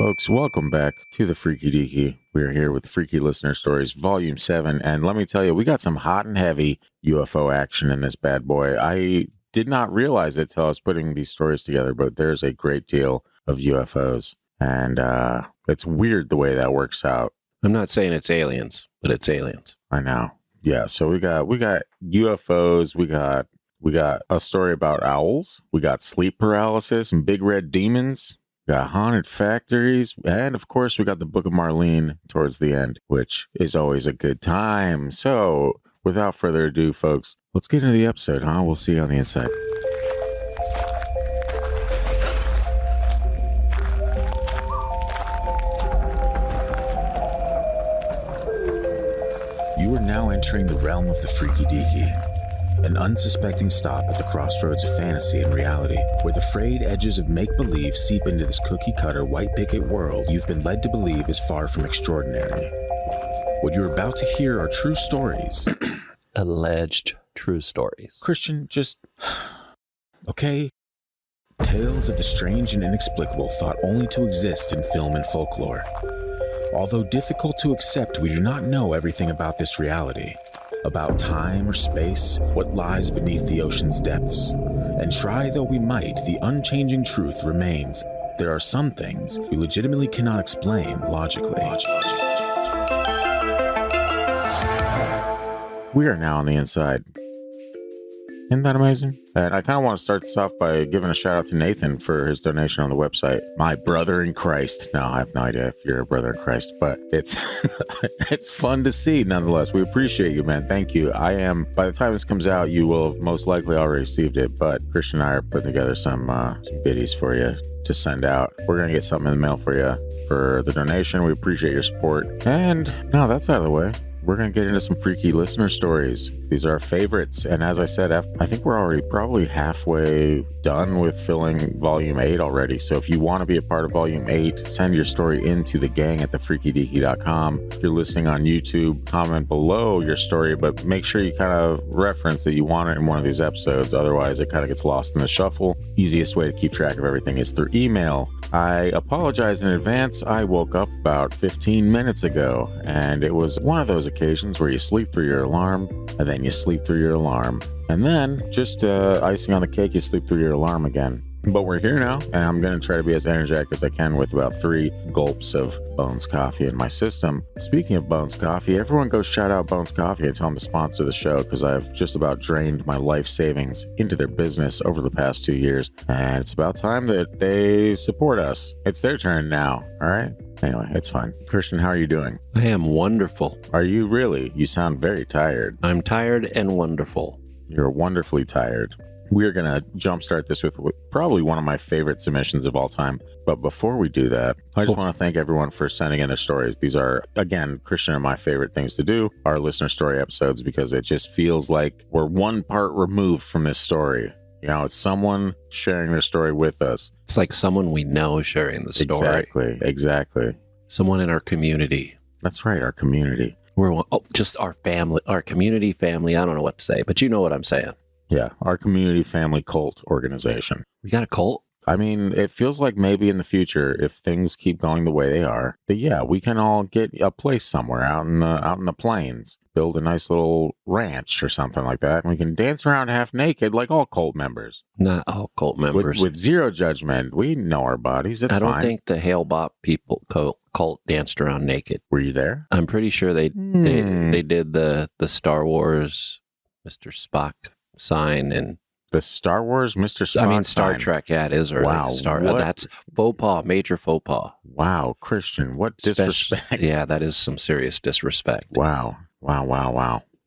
Folks, welcome back to the Freaky Deaky. We're here with Freaky Listener Stories, Volume 7, and let me tell you, we got some hot and heavy UFO action in this bad boy. I did not realize it till I was putting these stories together, but there's a great deal of UFOs, and it's weird the way that works out. I'm not saying it's aliens, but it's aliens. I know. Yeah, so we got UFOs, we got a story about owls, we got sleep paralysis and big red demons. Got haunted factories, and of course we got the Book of Marlene towards the end, which is always a good time. So without further ado, folks, let's get into the episode, huh? We'll see you on the inside. You are now entering the realm of the Freaky Deaky. An unsuspecting stop at the crossroads of fantasy and reality, where the frayed edges of make-believe seep into this cookie-cutter white picket world you've been led to believe is far from extraordinary. What you're about to hear are true stories. Alleged true stories. Christian, just... okay? Tales of the strange and inexplicable thought only to exist in film and folklore. Although difficult to accept, we do not know everything about this reality. About time or space, what lies beneath the ocean's depths. And try though we might, the unchanging truth remains. There are some things we legitimately cannot explain logically. We are now on the inside. Isn't that amazing? And I kind of want to start this off by giving a shout out to Nathan for his donation on the website. My brother in Christ. No, I have no idea if you're a brother in Christ, but it's it's fun to see nonetheless. We appreciate you, man. Thank you. By the time this comes out, you will have most likely already received it, but Christian and I are putting together some biddies for you to send out. We're going to get something in the mail for you for the donation. We appreciate your support. And now that's out of the way. We're going to get into some freaky listener stories. These are our favorites. And as I said, I think we're already probably halfway done with filling Volume 8 already. So if you want to be a part of Volume 8, send your story into thegang at thefreakydeaky.com. If you're listening on YouTube, comment below your story, but make sure you kind of reference that you want it in one of these episodes. Otherwise, it kind of gets lost in the shuffle. Easiest way to keep track of everything is through email. I apologize in advance. I woke up about 15 minutes ago, and it was one of those occasions where you sleep through your alarm, and then you sleep through your alarm, and then just icing on the cake, you sleep through your alarm again. But we're here now, and I'm going to try to be as energetic as I can with about 3 gulps of Bones Coffee in my system. Speaking of Bones Coffee, everyone go shout out Bones Coffee and tell them to sponsor the show, because I've just about drained my life savings into their business over the past 2 years, and it's about time that they support us. It's their turn now, all right? Anyway, it's fine. Christian, how are you doing? I am wonderful. Are you really? You sound very tired. I'm tired and wonderful. You're wonderfully tired. We're going to jumpstart this with probably one of my favorite submissions of all time. But before we do that, I just want to thank everyone for sending in their stories. These are, again, Christian and my favorite things to do, our listener story episodes, because it just feels like we're one part removed from this story. You know, it's someone sharing their story with us. It's like someone we know sharing the story. Exactly. Someone in our community. That's right, our community. Just our family, our community family. I don't know what to say, but you know what I'm saying. Yeah, our community family cult organization. We got a cult? I mean, it feels like maybe in the future, if things keep going the way they are, that yeah, we can all get a place somewhere out in the plains, build a nice little ranch or something like that, and we can dance around half naked like all cult members. Not all cult members. With zero judgment. We know our bodies. It's fine. I don't think the Hail Bop people cult danced around naked. Were you there? I'm pretty sure they did the Star Wars Mr. Spock sign and the Star Wars Mr. Spock. I mean, Star sign. Trek. Yeah, it is. Early. Wow, that's faux pas, major faux pas. Wow, Christian, what disrespect? Yeah, that is some serious disrespect. Wow.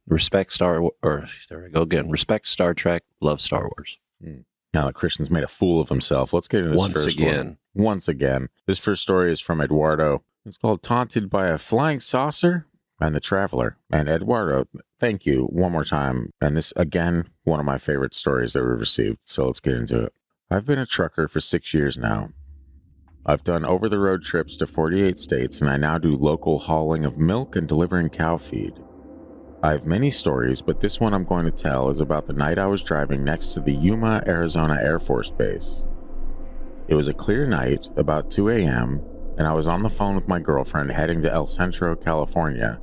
Respect there we go again. Respect Star Trek. Love Star Wars. Now that Christian's made a fool of himself, let's get into this first one. Once again. This first story is from Eduardo. It's called Taunted by a Flying Saucer and the Traveler. And Eduardo, thank you one more time. And this, again, one of my favorite stories that we've received. So let's get into it. I've been a trucker for 6 years now. I've done over-the-road trips to 48 states, and I now do local hauling of milk and delivering cow feed. I have many stories, but this one I'm going to tell is about the night I was driving next to the Yuma, Arizona Air Force Base. It was a clear night, about 2 a.m., and I was on the phone with my girlfriend heading to El Centro, California,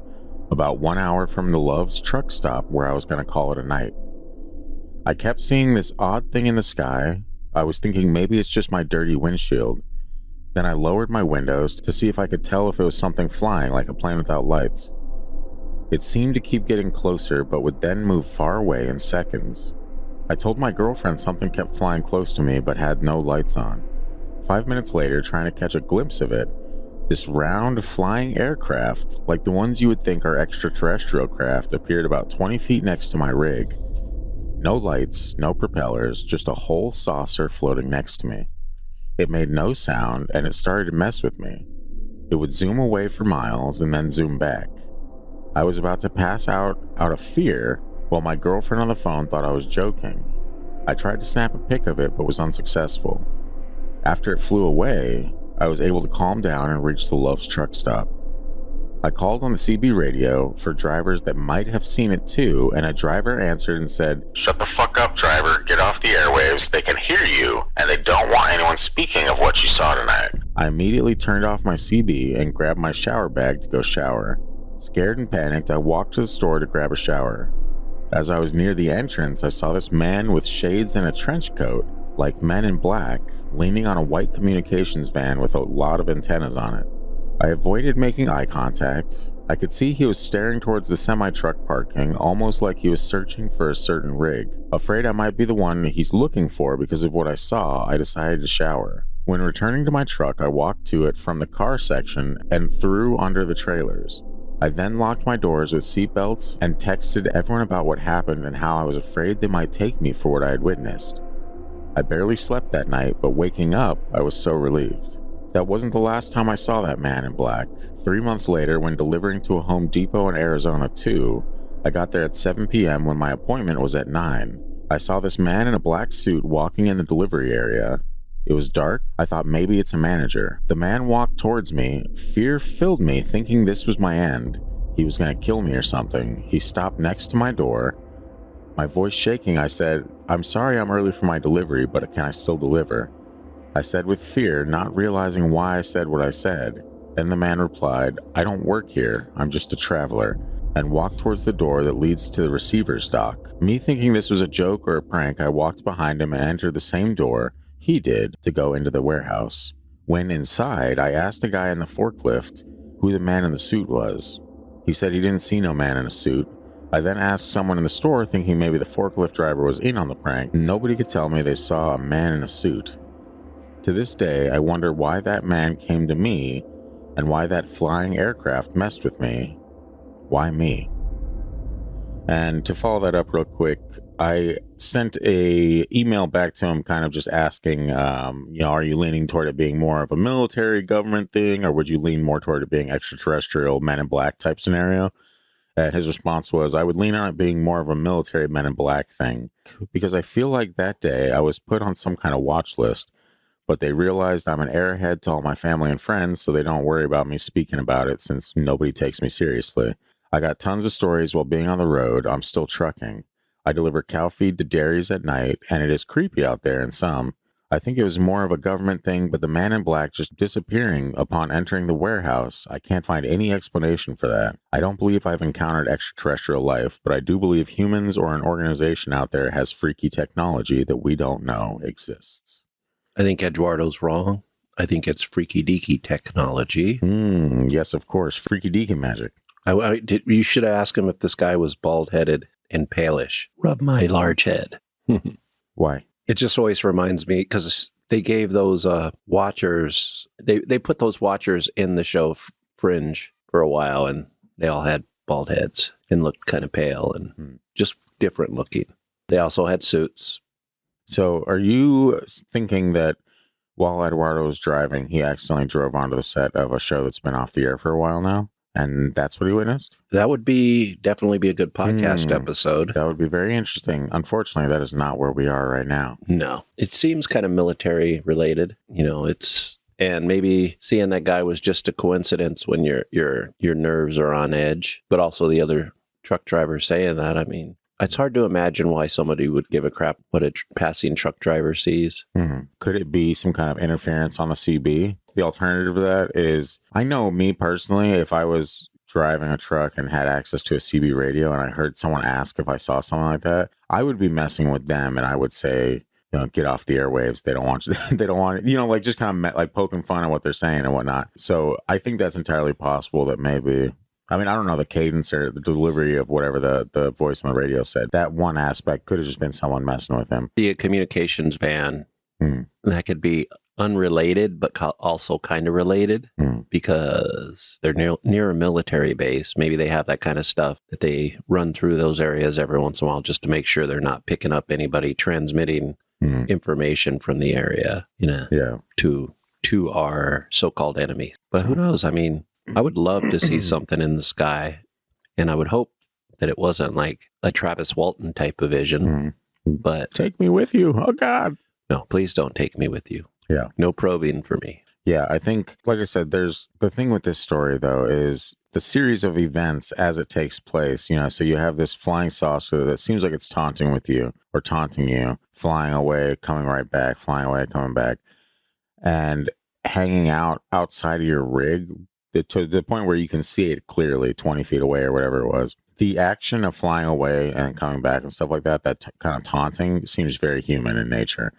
about 1 hour from the Love's truck stop where I was going to call it a night. I kept seeing this odd thing in the sky. I was thinking maybe it's just my dirty windshield. Then I lowered my windows to see if I could tell if it was something flying like a plane without lights. It seemed to keep getting closer, but would then move far away in seconds. I told my girlfriend something kept flying close to me but had no lights on. 5 minutes later, trying to catch a glimpse of it, this round flying aircraft, like the ones you would think are extraterrestrial craft, appeared about 20 feet next to my rig. No lights, no propellers, just a whole saucer floating next to me. It made no sound, and it started to mess with me. It would zoom away for miles and then zoom back. I was about to pass out of fear while my girlfriend on the phone thought I was joking. I tried to snap a pic of it but was unsuccessful. After it flew away, I was able to calm down and reach the Love's truck stop. I called on the CB radio for drivers that might have seen it too, and a driver answered and said, "Shut the fuck up, driver. Get off the airwaves. They can hear you, and they don't want anyone speaking of what you saw tonight." I immediately turned off my CB and grabbed my shower bag to go shower. Scared and panicked, I walked to the store to grab a shower. As I was near the entrance, I saw this man with shades and a trench coat, like Men in Black, leaning on a white communications van with a lot of antennas on it. I avoided making eye contact. I could see he was staring towards the semi-truck parking, almost like he was searching for a certain rig. Afraid I might be the one he's looking for because of what I saw, I decided to shower. When returning to my truck, I walked to it from the car section and through under the trailers. I then locked my doors with seatbelts and texted everyone about what happened and how I was afraid they might take me for what I had witnessed. I barely slept that night, but waking up, I was so relieved. That wasn't the last time I saw that man in black. 3 months later, when delivering to a Home Depot in Arizona too, I got there at 7 p.m. when my appointment was at 9. I saw this man in a black suit walking in the delivery area. It was dark. I thought maybe it's a manager. The man walked towards me. Fear filled me, thinking this was my end. He was going to kill me or something. He stopped next to my door. My voice shaking, I said, "I'm sorry I'm early for my delivery, but can I still deliver?" I said with fear, not realizing why I said what I said. Then the man replied, "I don't work here. I'm just a traveler," and walked towards the door that leads to the receiver's dock. Me thinking this was a joke or a prank, I walked behind him and entered the same door he did to go into the warehouse. When inside, I asked a guy in the forklift who the man in the suit was. He said he didn't see no man in a suit. I then asked someone in the store, thinking maybe the forklift driver was in on the prank. Nobody could tell me they saw a man in a suit. To this day, I wonder why that man came to me and why that flying aircraft messed with me. Why me? And to follow that up real quick, I sent a email back to him kind of just asking, are you leaning toward it being more of a military government thing, or would you lean more toward it being extraterrestrial Men in Black type scenario? And his response was, I would lean on it being more of a military Men in Black thing, because I feel like that day I was put on some kind of watch list, but they realized I'm an airhead to all my family and friends, so they don't worry about me speaking about it since nobody takes me seriously. I got tons of stories while being on the road. I'm still trucking. I deliver cow feed to dairies at night, and it is creepy out there in some. I think it was more of a government thing, but the man in black just disappearing upon entering the warehouse, I can't find any explanation for that. I don't believe I've encountered extraterrestrial life, but I do believe humans or an organization out there has freaky technology that we don't know exists. I think Eduardo's wrong. I think it's freaky deaky technology. Yes, of course. Freaky deaky magic. You should ask him if this guy was bald-headed and palish. Rub my large head. Why? It just always reminds me, because they gave those watchers, they put those watchers in the show Fringe for a while, and they all had bald heads and looked kind of pale and just different looking. They also had suits. So are you thinking that while Eduardo was driving, he accidentally drove onto the set of a show that's been off the air for a while now? And that's what he witnessed? That would definitely be a good podcast episode. That would be very interesting. Unfortunately, that is not where we are right now. No. It seems kind of military related. And maybe seeing that guy was just a coincidence when your nerves are on edge. But also the other truck driver saying that, I mean, It's hard to imagine why somebody would give a crap what a passing truck driver sees. Could it be some kind of interference on the CB? The alternative to that is, I know me personally, if I was driving a truck and had access to a CB radio and I heard someone ask if I saw something like that, I would be messing with them and I would say, get off the airwaves. They don't want you. They don't want it. Like just kind of like poking fun at what they're saying and whatnot. So I think that's entirely possible that maybe, I mean, I don't know the cadence or the delivery of whatever the voice on the radio said. That one aspect could have just been someone messing with him. The communications van, that could be unrelated, but also kind of related because they're near a military base. Maybe they have that kind of stuff that they run through those areas every once in a while just to make sure they're not picking up anybody transmitting information from the area, to our so-called enemies. But who knows? I mean, I would love to see something in the sky, and I would hope that it wasn't like a Travis Walton type of vision. But take me with you. Oh, God. No, please don't take me with you. Yeah. No probing for me. Yeah, I think, like I said, there's the thing with this story, though, is the series of events as it takes place. So you have this flying saucer that seems like it's taunting you, flying away, coming right back, flying away, coming back, and hanging out outside of your rig to the point where you can see it clearly 20 feet away or whatever it was. The action of flying away and coming back and stuff like that kind of taunting seems very human in nature.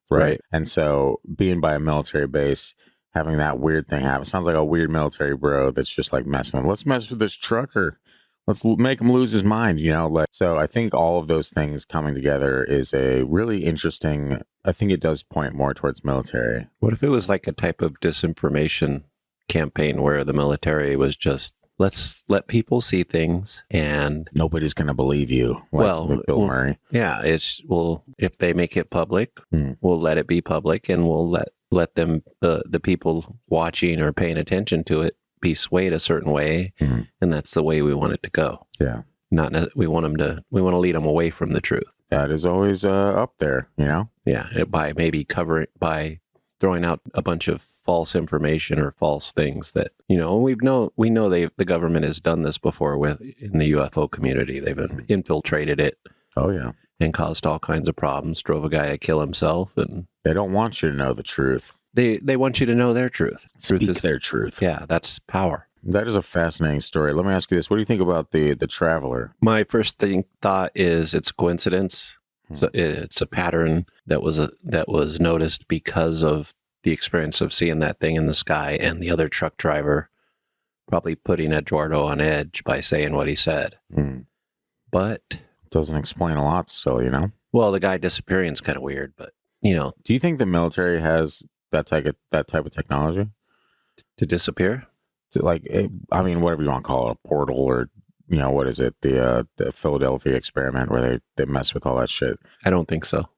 Right. And so being by a military base, having that weird thing happen, sounds like a weird military bro that's just like messing with, let's mess with this trucker. Let's make him lose his mind, so I think all of those things coming together is a really interesting, I think it does point more towards military. What if it was like a type of disinformation campaign where the military was just, let's let people see things and nobody's going to believe you. Like Bill Murray. Yeah. If they make it public, we'll let it be public, and we'll let them, the people watching or paying attention to it, be swayed a certain way. And that's the way we want it to go. Yeah. We want to lead them away from the truth. That is always up there, Yeah. By throwing out a bunch of false information or false things that, we know the government has done this before in the UFO community. They've infiltrated it. Oh, yeah. And caused all kinds of problems, drove a guy to kill himself. And they don't want you to know the truth. They want you to know their truth. Speak their truth. Yeah, that's power. That is a fascinating story. Let me ask you this. What do you think about the traveler? My first thought is it's a coincidence. So it's a pattern that was noticed because of the experience of seeing that thing in the sky, and the other truck driver probably putting Eduardo on edge by saying what he said. But doesn't explain a lot still, Well, the guy disappearing is kind of weird, but Do you think the military has that type of technology to disappear? Whatever you want to call it, a portal, or what is it? The Philadelphia experiment where they mess with all that shit. I don't think so.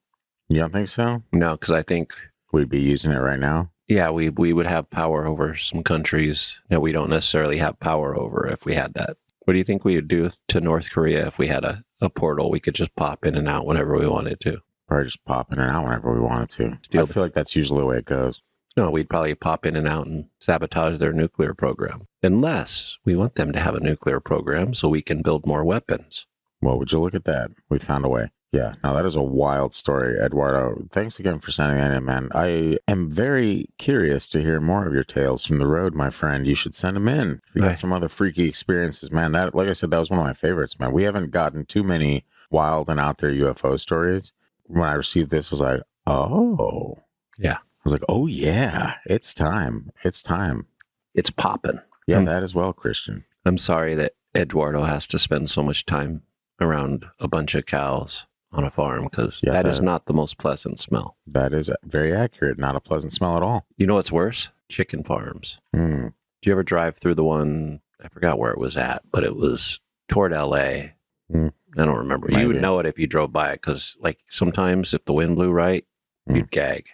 You don't think so? No, because I think we'd be using it right now. Yeah, we would have power over some countries that we don't necessarily have power over if we had that. What do you think we would do to North Korea if we had a portal we could just pop in and out whenever we wanted to? Probably just pop in and out whenever we wanted to. I feel like that's usually the way it goes. No, we'd probably pop in and out and sabotage their nuclear program. Unless we want them to have a nuclear program so we can build more weapons. Well, would you look at that? We found a way. Yeah, no, that is a wild story, Eduardo. Thanks again for sending that in, man. I am very curious to hear more of your tales from the road, my friend. You should send them in. If you got some other freaky experiences, man. That, like I said, that was one of my favorites, man. We haven't gotten too many wild and out there UFO stories. When I received this, I was like, oh. Yeah. I was like, oh, yeah, it's time. It's time. It's popping. Yeah, that as well, Christian. I'm sorry that Eduardo has to spend so much time around a bunch of cows on a farm, because that is not the most pleasant smell. That is very accurate. Not a pleasant smell at all. You know what's worse? Chicken farms. Did you ever drive through the one, I forgot where it was at, but it was toward LA. I don't remember. Maybe. You would know it if you drove by it, because like sometimes if the wind blew right, you'd gag.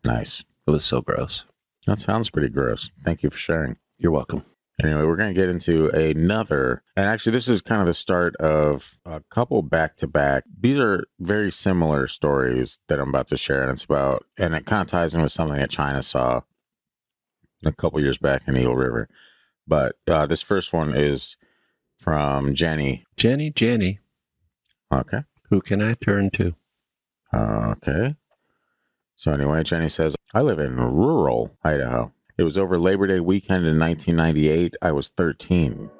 Nice. It was so gross. That sounds pretty gross. Thank you for sharing. You're welcome. Anyway, we're going to get into another, and actually this is kind of the start of a couple back-to-back. These are very similar stories that I'm about to share, and it kind of ties in with something that China saw a couple years back in Eagle River. But this first one is from Jenny. Jenny. Okay. Who can I turn to? Okay. So anyway, Jenny says, I live in rural Idaho. It was over Labor Day weekend in 1998. I was 13.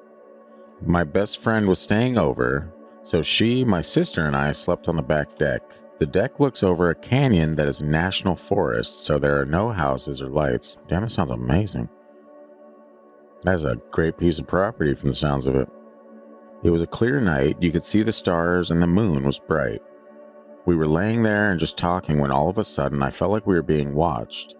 My best friend was staying over, so she, my sister, and I slept on the back deck. The deck looks over a canyon that is national forest, so there are no houses or lights. Damn, it sounds amazing. That's a great piece of property from the sounds of it. It was a clear night. You could see the stars and the moon was bright. We were laying there and just talking when all of a sudden I felt like we were being watched.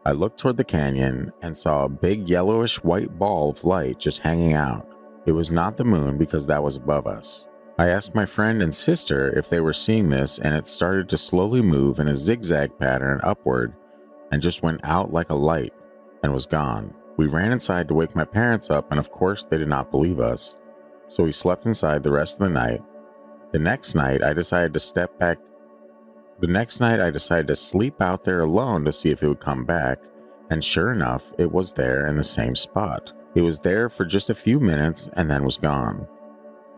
I looked toward the canyon and saw a big yellowish white ball of light just hanging out. It was not the moon because that was above us. I asked my friend and sister if they were seeing this, and it started to slowly move in a zigzag pattern upward and just went out like a light and was gone. We ran inside to wake my parents up, and of course they did not believe us. So we slept inside the rest of the night. The next night I decided to sleep out there alone to see if it would come back, and sure enough, it was there in the same spot. It was there for just a few minutes and then was gone.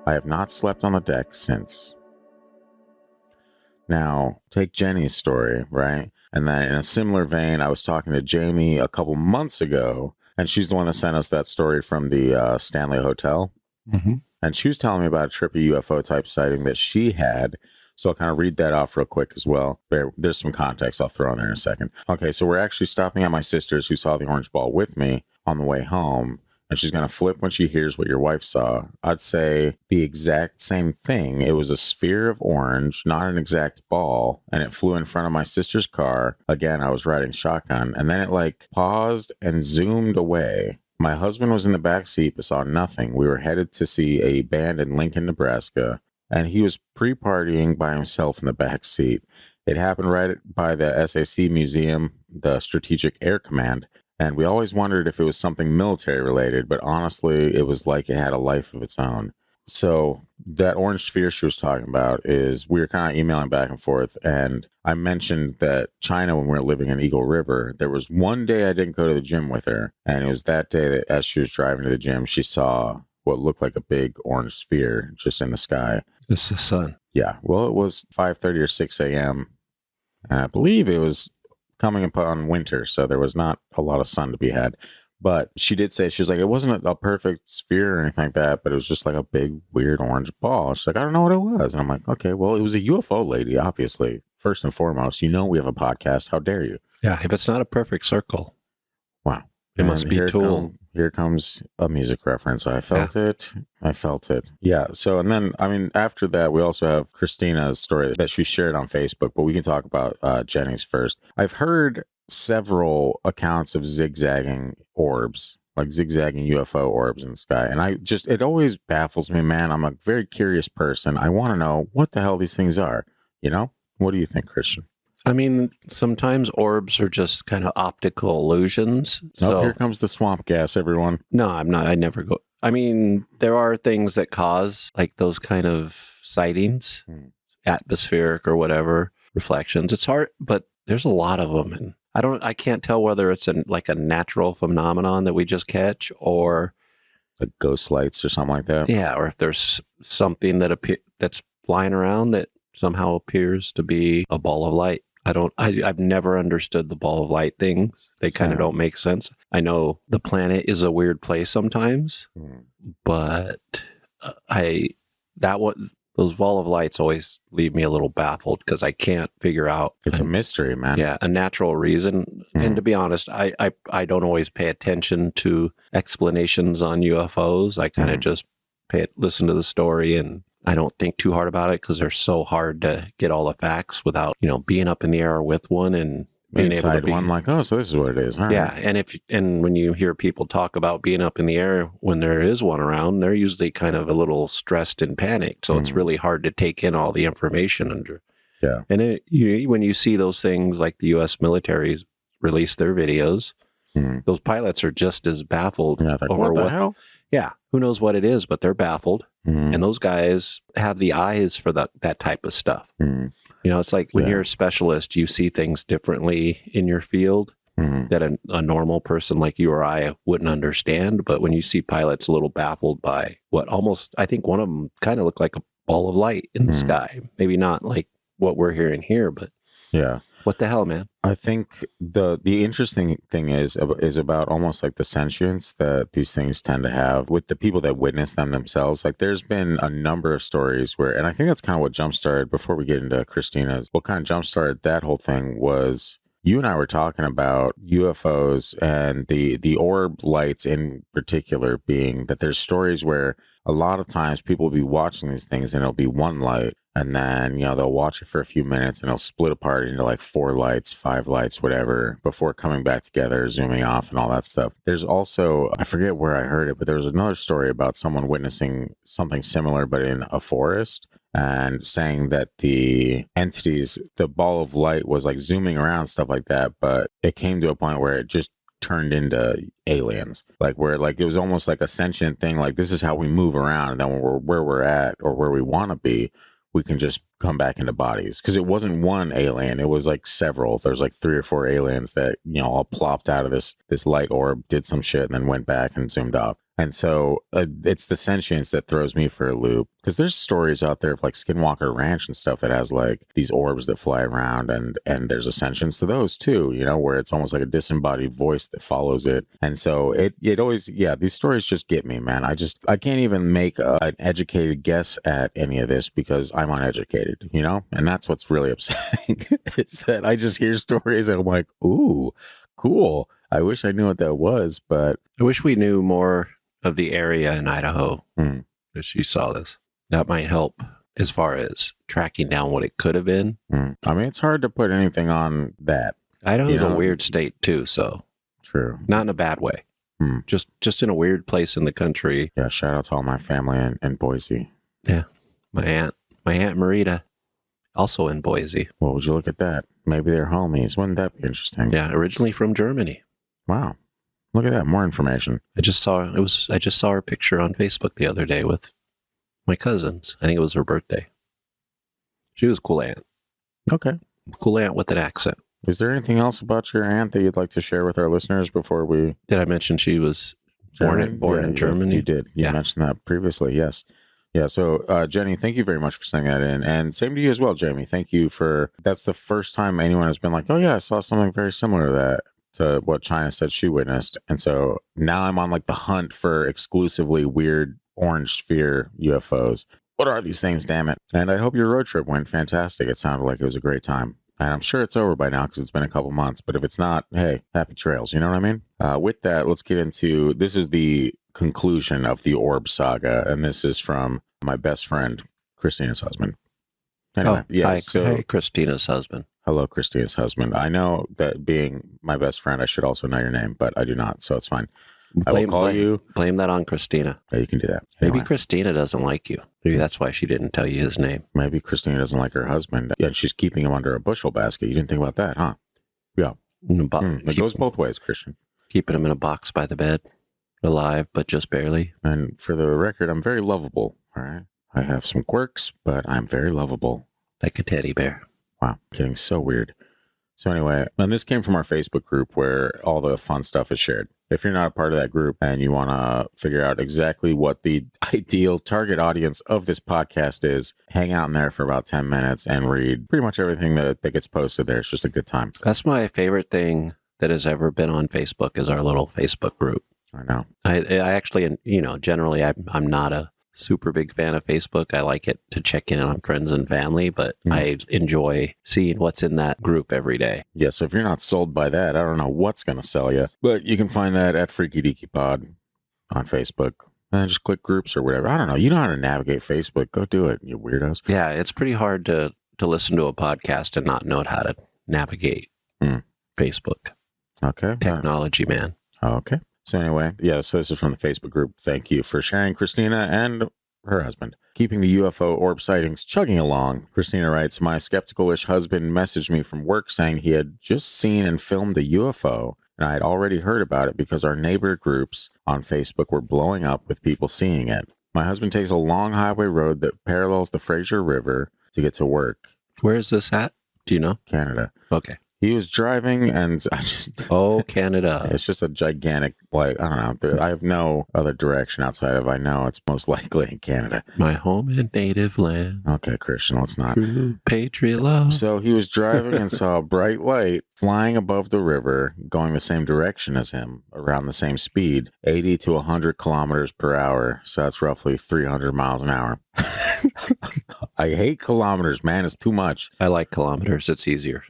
I have not slept on the deck since. Now, take Jenny's story, right? And then in a similar vein, I was talking to Jamie a couple months ago, and she's the one that sent us that story from the Stanley Hotel. Mm-hmm. And she was telling me about a trippy UFO type sighting that she had. So I'll kind of read that off real quick as well. There's some context I'll throw in there in a second. Okay, so we're actually stopping at my sister's, who saw the orange ball with me on the way home. And she's going to flip when she hears what your wife saw. I'd say the exact same thing. It was a sphere of orange, not an exact ball. And it flew in front of my sister's car. Again, I was riding shotgun. And then it paused and zoomed away. My husband was in the back seat but saw nothing. We were headed to see a band in Lincoln, Nebraska. And he was pre-partying by himself in the back seat. It happened right by the SAC Museum, the Strategic Air Command. And we always wondered if it was something military related, but honestly, it was like it had a life of its own. So that orange sphere she was talking about is, we were kind of emailing back and forth. And I mentioned that China, when we were living in Eagle River, there was one day I didn't go to the gym with her. And it was that day that as she was driving to the gym, she saw what looked like a big orange sphere just in the sky. It's the sun. Yeah. Well, it was 5:30 or 6 a.m. And I believe it was coming upon winter, so there was not a lot of sun to be had. But she did say, she was like, it wasn't a perfect sphere or anything like that, but it was just like a big, weird orange ball. She's like, I don't know what it was. And I'm like, okay, well, it was a UFO lady, obviously. First and foremost, we have a podcast. How dare you? Yeah, if it's not a perfect circle. Wow. It must be Tool. Here comes a music reference. I felt it. Yeah. So, and then, after that, we also have Christina's story that she shared on Facebook, but we can talk about Jenny's first. I've heard several accounts of zigzagging orbs, like zigzagging UFO orbs in the sky. And it always baffles me, man. I'm a very curious person. I want to know what the hell these things are. What do you think, Christian? Sometimes orbs are just kind of optical illusions. So, here comes the swamp gas, everyone. No, I'm not. I never go. There are things that cause like those kind of sightings, atmospheric or whatever, reflections. It's hard, but there's a lot of them. And I can't tell whether it's like a natural phenomenon that we just catch or like ghost lights or something like that. Yeah. Or if there's something that's flying around that somehow appears to be a ball of light. I've never understood the ball of light things. They kind of don't make sense. I know the planet is a weird place sometimes, but those ball of lights always leave me a little baffled because I can't figure out. It's a mystery, man. Yeah, a natural reason. And to be honest, I don't always pay attention to explanations on UFOs. I kind of just listen to the story, and I don't think too hard about it because they're so hard to get all the facts without, being up in the air with one and being inside able to one, like, oh, so this is what it is. All yeah. right. And when you hear people talk about being up in the air when there is one around, they're usually kind of a little stressed and panicked. So it's really hard to take in all the information Yeah. And when you see those things like the U.S. military release their videos, those pilots are just as baffled over what the hell? Yeah, who knows what it is, but they're baffled. And those guys have the eyes for that type of stuff. It's like when you're a specialist, you see things differently in your field that a normal person like you or I wouldn't understand. But when you see pilots a little baffled by I think one of them kind of looked like ball of light in the Hmm. sky. Maybe not like what we're hearing here, but Yeah. what the hell, man? I think the interesting thing is about almost like the sentience that these things tend to have with the people that witness them themselves. Like there's been a number of stories where, and I think that's kind of what jump-started, before we get into Christina's, what kind of jump-started that whole thing was you and I were talking about UFOs and the orb lights in particular, being that there's stories where a lot of times people will be watching these things and it'll be one light, and then, they'll watch it for a few minutes and it'll split apart into like 4 lights, 5 lights, whatever, before coming back together, zooming off and all that stuff. There's also, I forget where I heard it, but there was another story about someone witnessing something similar, but in a forest, and saying that the entities, the ball of light was like zooming around, stuff like that, but it came to a point where it just turned into aliens, like where like it was almost like a sentient thing, like this is how we move around, and then when we're where we're at or where we want to be, we can just come back into bodies, because it wasn't one alien, it was like several. There's like 3 or 4 aliens that all plopped out of this light orb, did some shit, and then went back and zoomed off. And so it's the sentience that throws me for a loop, because there's stories out there of like Skinwalker Ranch and stuff that has like these orbs that fly around, and there's a sentience to those too, where it's almost like a disembodied voice that follows it. And so it always, these stories just get me, man. I can't even make an educated guess at any of this because I'm uneducated, and that's what's really upsetting is that I just hear stories and I'm like, ooh, cool. I wish I knew what that was, but I wish we knew more of the area in Idaho as she saw this. That might help as far as tracking down what it could have been. I mean, it's hard to put anything on that. Idaho's a weird state too, so true. Not in a bad way. Just in a weird place in the country. Yeah, shout out to all my family in Boise. Yeah, my aunt Marita, also in Boise. Well, would you look at that? Maybe they're homies. Wouldn't that be interesting? Yeah, originally from Germany. Wow. Look at that, more information. I just saw her picture on Facebook the other day with my cousins. I think it was her birthday. She was a cool aunt. Okay. Cool aunt with an accent. Is there anything else about your aunt that you'd like to share with our listeners before we... Did I mention she was born in Germany? You did. You mentioned that previously, yes. Yeah, so Jenny, thank you very much for sending that in. And same to you as well, Jamie. Thank you for... That's the first time anyone has been like, oh yeah, I saw something very similar to that, to what China said she witnessed. And so now I'm on like the hunt for exclusively weird orange sphere UFOs. What are these things, damn it? And I hope your road trip went fantastic. It sounded like it was a great time. And I'm sure it's over by now because it's been a couple months. But if it's not, hey, happy trails. You know what I mean? With that, let's get into, this is the conclusion of the orb saga. And this is from my best friend, Christina's husband. Anyway, hi, Christina's husband. Hello, Christina's husband. I know that being my best friend, I should also know your name, but I do not. So it's fine. I will call you. Blame that on Christina. Yeah, you can do that. Maybe Christina doesn't like you. Maybe that's why she didn't tell you his name. Maybe Christina doesn't like her husband. Yeah, she's keeping him under a bushel basket. You didn't think about that, huh? Yeah. It goes both ways, Christian. Keeping him in a box by the bed, alive, but just barely. And for the record, I'm very lovable, all right? I have some quirks, but I'm very lovable. Like a teddy bear. Wow, getting so weird. So anyway, and this came from our Facebook group where all the fun stuff is shared. If you're not a part of that group and you want to figure out exactly what the ideal target audience of this podcast is, hang out in there for about 10 minutes and read pretty much everything that gets posted there. It's just a good time. That's my favorite thing that has ever been on Facebook, is our little Facebook group. I know. I actually, generally I'm not a super big fan of Facebook. I like it to check in on friends and family, but I enjoy seeing what's in that group every day. Yeah, so if you're not sold by that, I don't know what's going to sell you. But you can find that at Freaky Deaky Pod on Facebook. And just click groups or whatever. I don't know. You know how to navigate Facebook. Go do it, you weirdos. Yeah, it's pretty hard to listen to a podcast and not know how to navigate Facebook. Okay. Technology, man. Okay. So anyway, so this is from the Facebook group. Thank you for sharing, Christina and her husband. Keeping the UFO orb sightings chugging along. Christina writes, my skeptical-ish husband messaged me from work saying he had just seen and filmed a UFO, and I had already heard about it because our neighbor groups on Facebook were blowing up with people seeing it. My husband takes a long highway road that parallels the Fraser River to get to work. Where is this at? Do you know? Canada. Okay. He was driving, and I just Oh, Canada. it's just a gigantic, like, I don't know. I have no other direction outside of I know it's most likely in Canada. My home and native land. Okay, Christian, let's not. True patriot love. So he was driving and saw a bright light flying above the river, going the same direction as him, around the same speed, 80 to 100 kilometers per hour. So that's roughly 300 miles an hour. I hate kilometers, man. It's too much. I like kilometers. It's easier.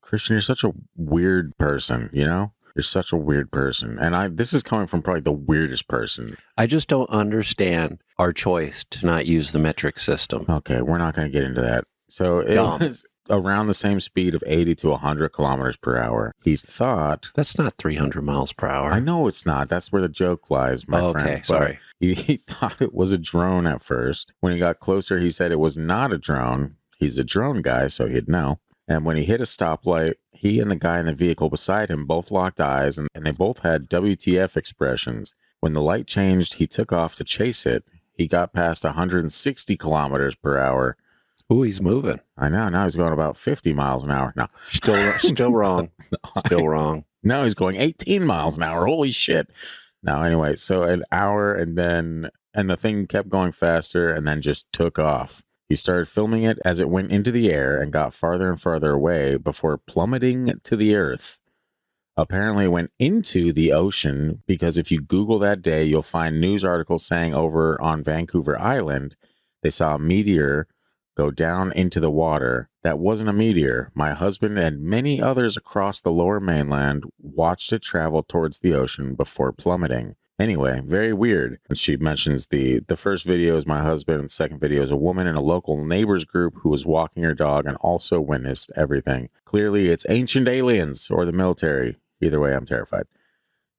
Christian, you're such a weird person, you know? You're such a weird person. And this is coming from probably the weirdest person. I just don't understand our choice to not use the metric system. Okay, we're not going to get into that. So it was around the same speed of 80 to 100 kilometers per hour. He thought... That's not 300 miles per hour. I know it's not. That's where the joke lies, my friend. Okay, sorry. He thought it was a drone at first. When he got closer, he said it was not a drone. He's a drone guy, so he'd know. And when he hit a stoplight, he and the guy in the vehicle beside him both locked eyes, and they both had WTF expressions. When the light changed, he took off to chase it. He got past 160 kilometers per hour. Ooh, he's moving. I know. Now he's going about 50 miles an hour. No. Still wrong. Still wrong. No, he's going 18 miles an hour. Holy shit. No, anyway, so an hour, and the thing kept going faster and then just took off. He started filming it as it went into the air and got farther and farther away before plummeting to the earth. Apparently it went into the ocean because if you Google that day, you'll find news articles saying over on Vancouver Island, they saw a meteor go down into the water. That wasn't a meteor. My husband and many others across the lower mainland watched it travel towards the ocean before plummeting. Anyway, very weird. And she mentions the first video is my husband, and the second video is a woman in a local neighbors group who was walking her dog and also witnessed everything. Clearly, it's ancient aliens or the military. Either way, I'm terrified.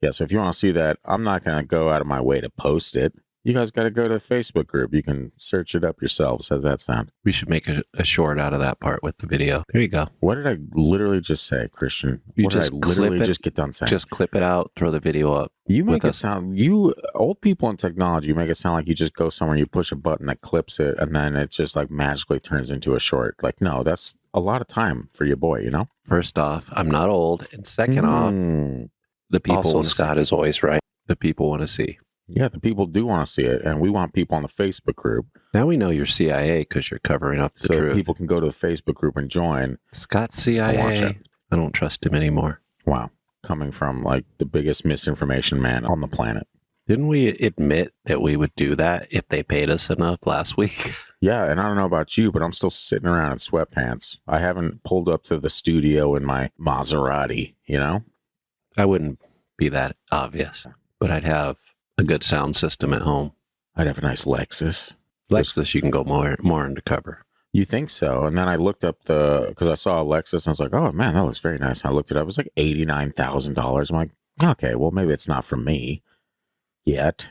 Yeah, so if you want to see that, I'm not going to go out of my way to post it. You guys got to go to the Facebook group. You can search it up yourselves. How's that sound? We should make a short out of that part with the video. There you go. What did I literally just say, Christian? What did I literally just get done saying? Just clip it out, throw the video up. You make it sound, you old people in technology, you make it sound like you just go somewhere, you push a button that clips it, and then it just like magically turns into a short. Like, no, that's a lot of time for your boy, you know? First off, I'm not old. And second off, the people. Also, Scott is always right. The people want to see. Yeah, the people do want to see it, and we want people on the Facebook group. Now we know you're CIA because you're covering up the truth. So people can go to the Facebook group and join. Scott's CIA. I don't trust him anymore. Wow. Coming from like the biggest misinformation man on the planet. Didn't we admit that we would do that if they paid us enough last week? Yeah, and I don't know about you, but I'm still sitting around in sweatpants. I haven't pulled up to the studio in my Maserati, you know? I wouldn't be that obvious, but I'd have a good sound system at home. I'd have a nice Lexus. Lexus, you can go more undercover. You think so? And then I looked up because I saw a Lexus and I was like, oh man, that looks very nice. And I looked it up. It was like $89,000. I'm like, okay, well maybe it's not for me yet.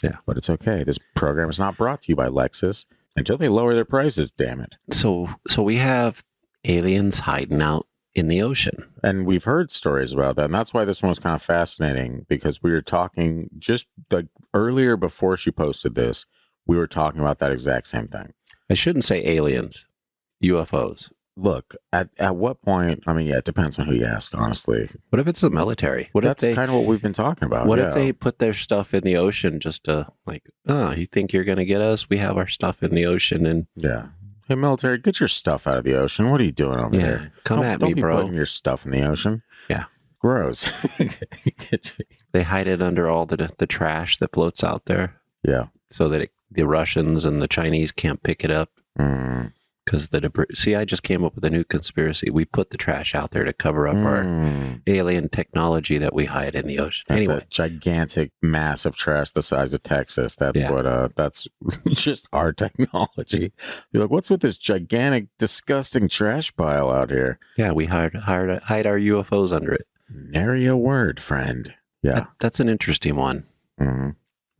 Yeah, but it's okay. This program is not brought to you by Lexus until they lower their prices. Damn it. So we have aliens hiding out in the ocean. And we've heard stories about that. And that's why this one was kind of fascinating, because we were talking just like earlier before she posted this, we were talking about that exact same thing. I shouldn't say aliens, UFOs. Look, at what point, I mean, yeah, it depends on who you ask, honestly. What if it's the military? That's kind of what we've been talking about. What if they put their stuff in the ocean just to like, you think you're going to get us? We have our stuff in the ocean. And yeah. Hey, military, get your stuff out of the ocean. What are you doing over there? Come at me, bro. Don't be putting your stuff in the ocean. Yeah. Gross. They hide it under all the trash that floats out there. Yeah. So that the Russians and the Chinese can't pick it up. Because the debris. See, I just came up with a new conspiracy. We put the trash out there to cover up our alien technology that we hide in the ocean. That's anyway, a gigantic mass of trash the size of Texas. That's that's just our technology. You're like, what's with this gigantic, disgusting trash pile out here? Yeah, we hide our UFOs under it. Nary a word, friend. Yeah. That's an interesting one. Mm-hmm.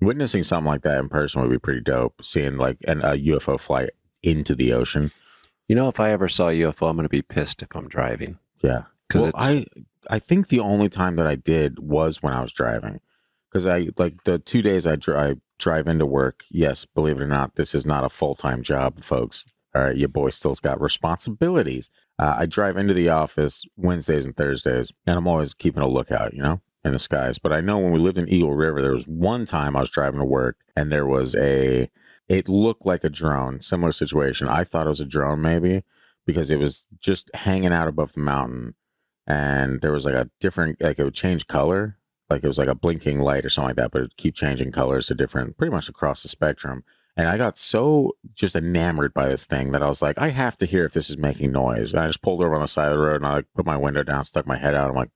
Witnessing something like that in person would be pretty dope. Seeing like a UFO fly into the ocean. You know, if I ever saw a UFO, I'm going to be pissed if I'm driving. Yeah. Well, I think the only time that I did was when I was driving. Because the 2 days I drive into work. Yes, believe it or not, this is not a full-time job, folks. All right, your boy still's got responsibilities. I drive into the office Wednesdays and Thursdays, and I'm always keeping a lookout, in the skies. But I know when we lived in Eagle River, there was one time I was driving to work, and there was it looked like a drone, similar situation. I thought it was a drone maybe, because it was just hanging out above the mountain, and there was like a different, like it would change color, like it was like a blinking light or something like that, but it'd keep changing colors to different, pretty much across the spectrum. And I got so just enamored by this thing that I was like, I have to hear if this is making noise. And I just pulled over on the side of the road, and I like put my window down, stuck my head out. I'm like,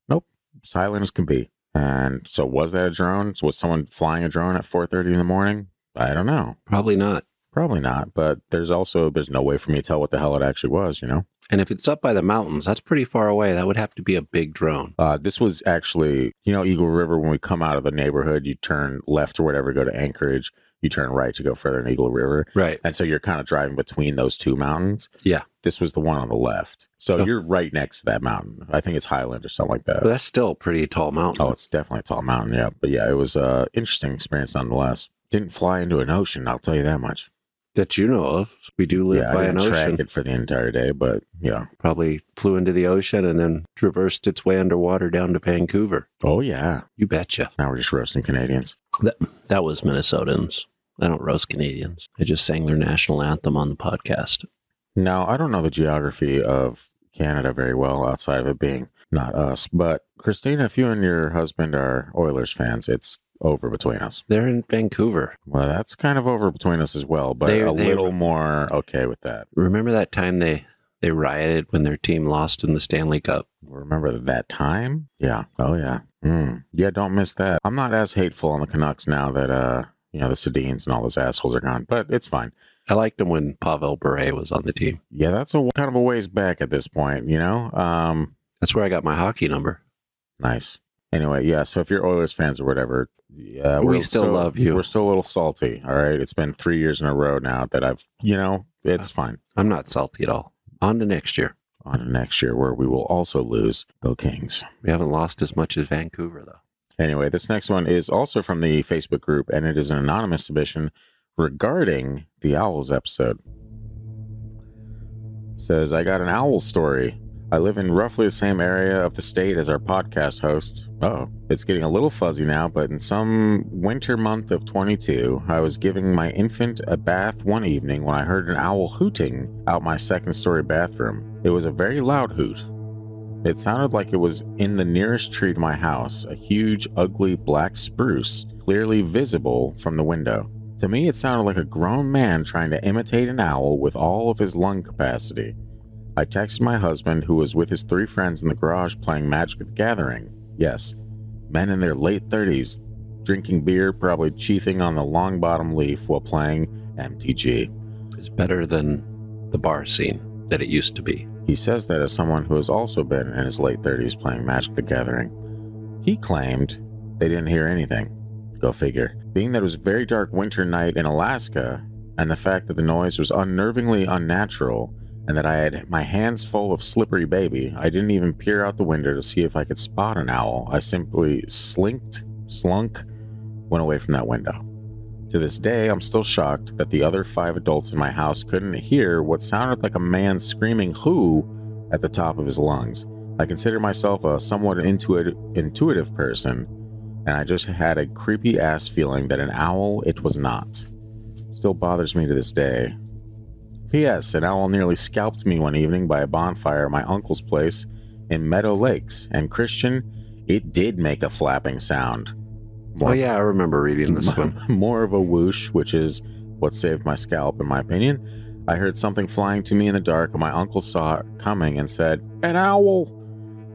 nope, silent as can be. And so was that a drone? Was someone flying a drone at 4:30 in the morning? I don't know. Probably not. Probably not. But there's no way for me to tell what the hell it actually was, And if it's up by the mountains, that's pretty far away. That would have to be a big drone. This was actually, Eagle River, when we come out of the neighborhood, you turn left or whatever, go to Anchorage. You turn right to go further in Eagle River. Right. And so you're kind of driving between those two mountains. Yeah. This was the one on the left. So you're right next to that mountain. I think it's Highland or something like that. But that's still a pretty tall mountain. Oh, it's definitely a tall mountain, yeah. But yeah, it was an interesting experience nonetheless. Didn't fly into an ocean, I'll tell you that much. That you know of. We do live by an ocean. I didn't track it for the entire day, but yeah. Probably flew into the ocean and then traversed its way underwater down to Vancouver. Oh, yeah. You betcha. Now we're just roasting Canadians. That was Minnesotans. I don't roast Canadians. I just sang their national anthem on the podcast. No, I don't know the geography of Canada very well outside of it being not us. But Christina, if you and your husband are Oilers fans, it's over between us. They're in Vancouver. Well, that's kind of over between us as well, but a little more okay with that. Remember that time they rioted when their team lost in the Stanley Cup? Remember that time? Yeah. Oh, yeah. Yeah, don't miss that. I'm not as hateful on the Canucks now that, the Sedins and all those assholes are gone, but it's fine. I liked him when Pavel Bure was on the team. Yeah, that's kind of a ways back at this point, That's where I got my hockey number. Nice. Anyway, yeah, so if you're Oilers fans or whatever, yeah, we still love you. We're still a little salty, all right? It's been 3 years in a row now that I've, it's fine. I'm not salty at all. On to next year. On to next year, where we will also lose. Go Kings. We haven't lost as much as Vancouver, though. Anyway, this next one is also from the Facebook group, and it is an anonymous submission regarding the Owls episode. It says, I got an owl story. I live in roughly the same area of the state as our podcast host. Oh, it's getting a little fuzzy now, but in some winter month of 22, I was giving my infant a bath one evening when I heard an owl hooting out my second-story bathroom. It was a very loud hoot. It sounded like it was in the nearest tree to my house, a huge, ugly black spruce, clearly visible from the window. To me, it sounded like a grown man trying to imitate an owl with all of his lung capacity. I texted my husband, who was with his 3 friends in the garage playing Magic the Gathering. Yes, men in their late 30s, drinking beer, probably chiefing on the long bottom leaf while playing MTG. It's better than the bar scene that it used to be. He says that as someone who has also been in his late 30s playing Magic the Gathering. He claimed they didn't hear anything. Go figure. Being that it was a very dark winter night in Alaska, and the fact that the noise was unnervingly unnatural, and that I had my hands full of slippery baby, I didn't even peer out the window to see if I could spot an owl. I simply slunk, went away from that window. To this day, I'm still shocked that the other 5 adults in my house couldn't hear what sounded like a man screaming "who" at the top of his lungs. I consider myself a somewhat intuitive person, and I just had a creepy ass feeling that an owl it was not. It still bothers me to this day. P.S. An owl nearly scalped me one evening by a bonfire at my uncle's place in Meadow Lakes, and Christian, it did make a flapping sound. I remember reading this one. More of a whoosh, which is what saved my scalp, in my opinion. I heard something flying to me in the dark, and my uncle saw it coming and said, "An owl!"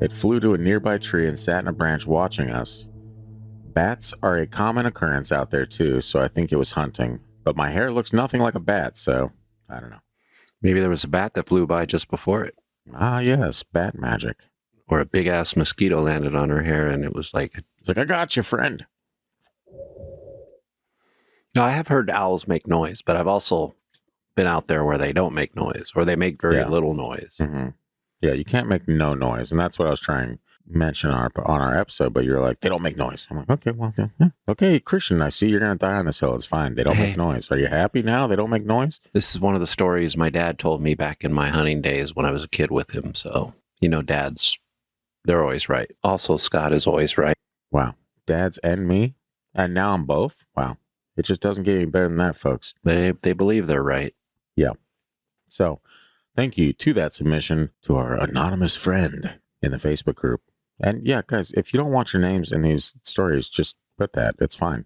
It flew to a nearby tree and sat in a branch watching us. Bats are a common occurrence out there too, so I think it was hunting. But my hair looks nothing like a bat, so I don't know. Maybe there was a bat that flew by just before it. Ah, yes, bat magic. Or a big-ass mosquito landed on her hair, and it was like... It's like, I got you, friend. Now, I have heard owls make noise, but I've also been out there where they don't make noise, or they make very little noise. Mm-hmm. Yeah, you can't make no noise, and that's what I was trying mention on our episode, but you're like, they don't make noise. I'm like, okay, well, yeah. Okay, Christian, I see you're going to die on this hill. It's fine. They don't make noise. Are you happy now? They don't make noise? This is one of the stories my dad told me back in my hunting days when I was a kid with him. So, dads, they're always right. Also, Scott is always right. Wow. Dads and me. And now I'm both. Wow. It just doesn't get any better than that, folks. They believe they're right. Yeah. So thank you to that submission to our anonymous friend in the Facebook group. And yeah, guys, if you don't want your names in these stories, just put that. It's fine.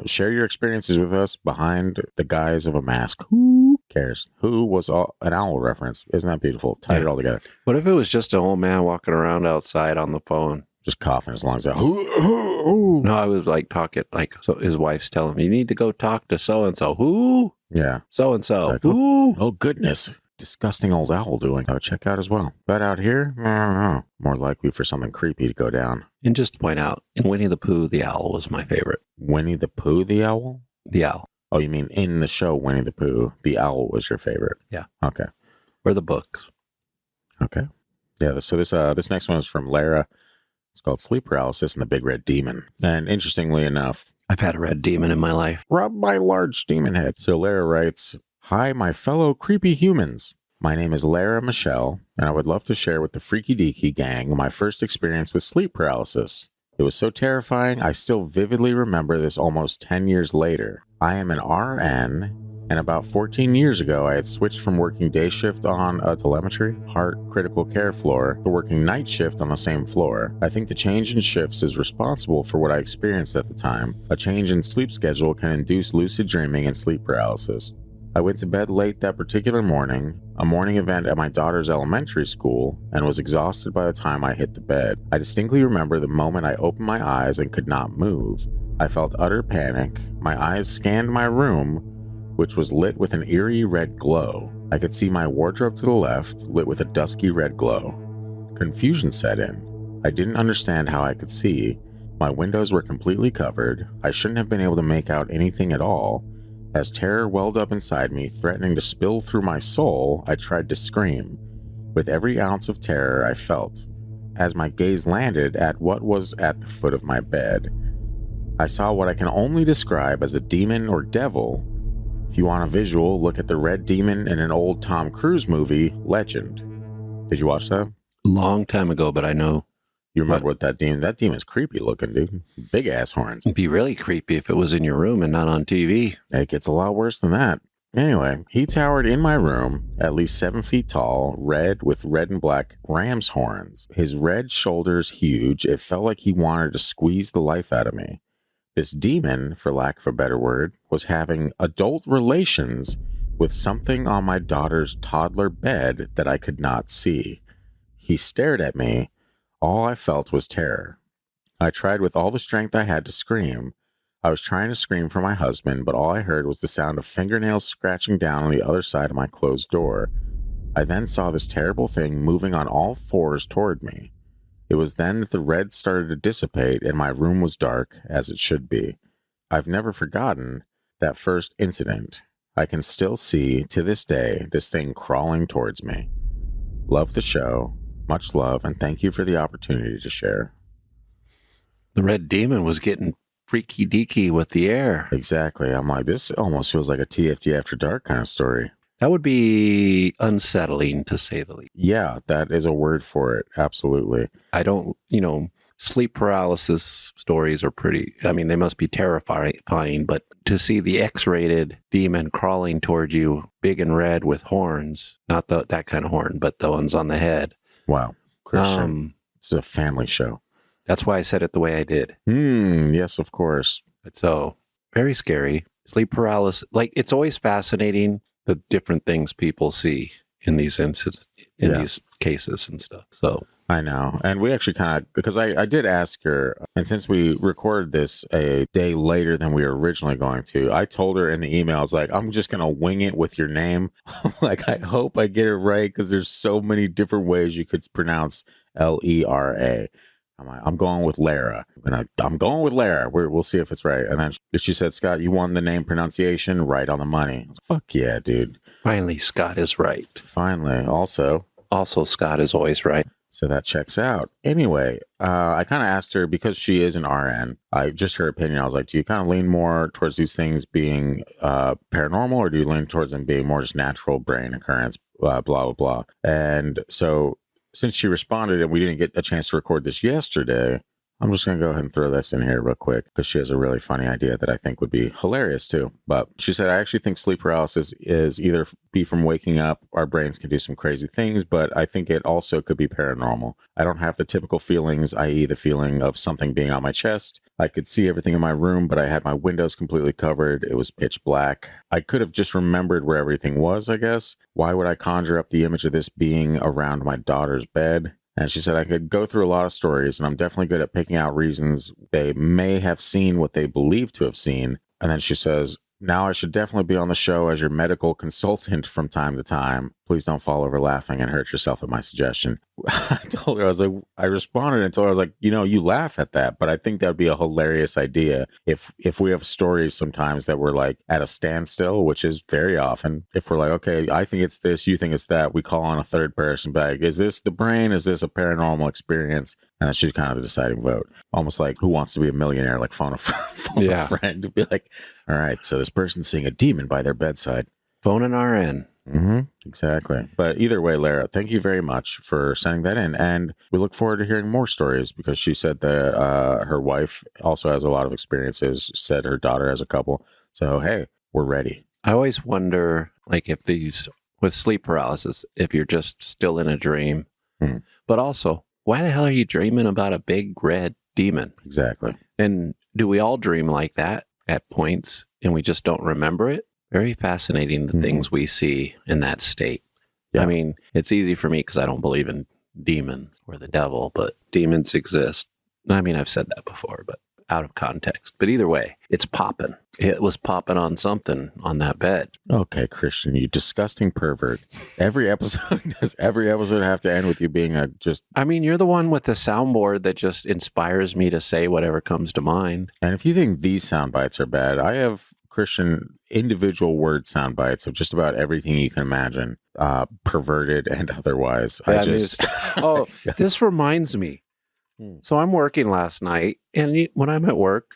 Share your experiences with us behind the guise of a mask. Who cares? Who was an owl reference? Isn't that beautiful? Tied it all together. What if it was just an old man walking around outside on the phone? Just coughing as long as that. No, I was like talking, so his wife's telling me, you need to go talk to so-and-so. Who? Yeah. So-and-so. Like, who? Oh, goodness. Disgusting old owl doing. I would check out as well. But out here, I don't know. More likely for something creepy to go down. And just to point out, in Winnie the Pooh, the owl was my favorite. Winnie the Pooh, the owl? The owl. Oh, you mean in the show Winnie the Pooh, the owl was your favorite? Yeah. Okay. Or the books. Okay. Yeah, so this next one is from Lera. It's called Sleep Paralysis and the Big Red Demon. And interestingly enough, I've had a red demon in my life. Rubbed my large demon head. So Lera writes, hi, my fellow creepy humans. My name is Lera Michelle, and I would love to share with the Freaky Deaky gang my first experience with sleep paralysis. It was so terrifying, I still vividly remember this almost 10 years later. I am an RN, and about 14 years ago, I had switched from working day shift on a telemetry, heart, critical care floor to working night shift on the same floor. I think the change in shifts is responsible for what I experienced at the time. A change in sleep schedule can induce lucid dreaming and sleep paralysis. I went to bed late that particular morning, a morning event at my daughter's elementary school, and was exhausted by the time I hit the bed. I distinctly remember the moment I opened my eyes and could not move. I felt utter panic. My eyes scanned my room, which was lit with an eerie red glow. I could see my wardrobe to the left, lit with a dusky red glow. Confusion set in. I didn't understand how I could see. My windows were completely covered. I shouldn't have been able to make out anything at all. As terror welled up inside me, threatening to spill through my soul, I tried to scream. With every ounce of terror I felt, as my gaze landed at what was at the foot of my bed, I saw what I can only describe as a demon or devil. If you want a visual, look at the red demon in an old Tom Cruise movie, Legend. Did you watch that? Long time ago, but I know. You remember what that demon's creepy looking, dude. Big ass horns. It'd be really creepy if it was in your room and not on TV. It gets a lot worse than that. Anyway, he towered in my room, at least 7 feet tall, red with red and black ram's horns. His red shoulders huge. It felt like he wanted to squeeze the life out of me. This demon, for lack of a better word, was having adult relations with something on my daughter's toddler bed that I could not see. He stared at me. All I felt was terror. I tried with all the strength I had to scream. I was trying to scream for my husband, but all I heard was the sound of fingernails scratching down on the other side of my closed door. I then saw this terrible thing moving on all fours toward me. It was then that the red started to dissipate and my room was dark, as it should be. I've never forgotten that first incident. I can still see, to this day, this thing crawling towards me. Love the show. Much love, and thank you for the opportunity to share. The red demon was getting freaky deaky with the air. Exactly. I'm like, this almost feels like a TFT After Dark kind of story. That would be unsettling, to say the least. Yeah, that is a word for it. Absolutely. I don't, sleep paralysis stories are pretty, they must be terrifying, but to see the X-rated demon crawling towards you, big and red with horns, not that kind of horn, but the ones on the head. Wow. Christian, this is a family show. That's why I said it the way I did. Yes, of course. So, very scary. Sleep paralysis. It's always fascinating, the different things people see in these these cases and stuff. So I know. And we actually because I did ask her, and since we recorded this a day later than we were originally going to, I told her in the email, I was like, I'm just going to wing it with your name. I hope I get it right, because there's so many different ways you could pronounce Lera. I'm going with Lera. And I'm going with Lera. We'll see if it's right. And then she said, Scott, you won the name pronunciation right on the money. Fuck yeah, dude. Finally, Scott is right. Finally. Also, Scott is always right. So that checks out. Anyway, I kind of asked her, because she is an RN, just her opinion. I was like, do you kind of lean more towards these things being paranormal, or do you lean towards them being more just natural brain occurrence, blah, blah, blah. And so since she responded and we didn't get a chance to record this yesterday, I'm just going to go ahead and throw this in here real quick because she has a really funny idea that I think would be hilarious too. But she said, I actually think sleep paralysis is either be from waking up, our brains can do some crazy things, but I think it also could be paranormal. I don't have the typical feelings, i.e. the feeling of something being on my chest. I could see everything in my room, but I had my windows completely covered. It was pitch black. I could have just remembered where everything was, I guess. Why would I conjure up the image of this being around my daughter's bed? And she said, I could go through a lot of stories, and I'm definitely good at picking out reasons they may have seen what they believe to have seen. And then she says, now I should definitely be on the show as your medical consultant from time to time. Please don't fall over laughing and hurt yourself at my suggestion. I told her, I responded and told her, I was like, you laugh at that, but I think that would be a hilarious idea if we have stories sometimes that we're like at a standstill, which is very often. If we're like, okay, I think it's this, you think it's that, we call on a third person back. Is this the brain? Is this a paranormal experience? And she's kind of the deciding vote. Almost like Who Wants to Be a Millionaire, like phone a friend to be like, all right, so this person's seeing a demon by their bedside. Phone an RN. Mm-hmm, exactly. But either way, Lera, thank you very much for sending that in. And we look forward to hearing more stories, because she said that her wife also has a lot of experiences, said her daughter has a couple. So, hey, we're ready. I always wonder, like, if these, with sleep paralysis, if you're just still in a dream, but also, why the hell are you dreaming about a big red demon? Exactly. And do we all dream like that at points and we just don't remember it? Very fascinating, the things we see in that state. Yeah. I mean, it's easy for me because I don't believe in demons or the devil, but demons exist. I mean, I've said that before, but out of context. But either way, it's popping. It was popping on something on that bed. Okay, Christian, you disgusting pervert. Does every episode have to end with you being I mean, you're the one with the soundboard that just inspires me to say whatever comes to mind. And if you think these sound bites are bad, I have, Christian, individual word sound bites of just about everything you can imagine, perverted and otherwise. This reminds me. So I'm working last night, and when I'm at work,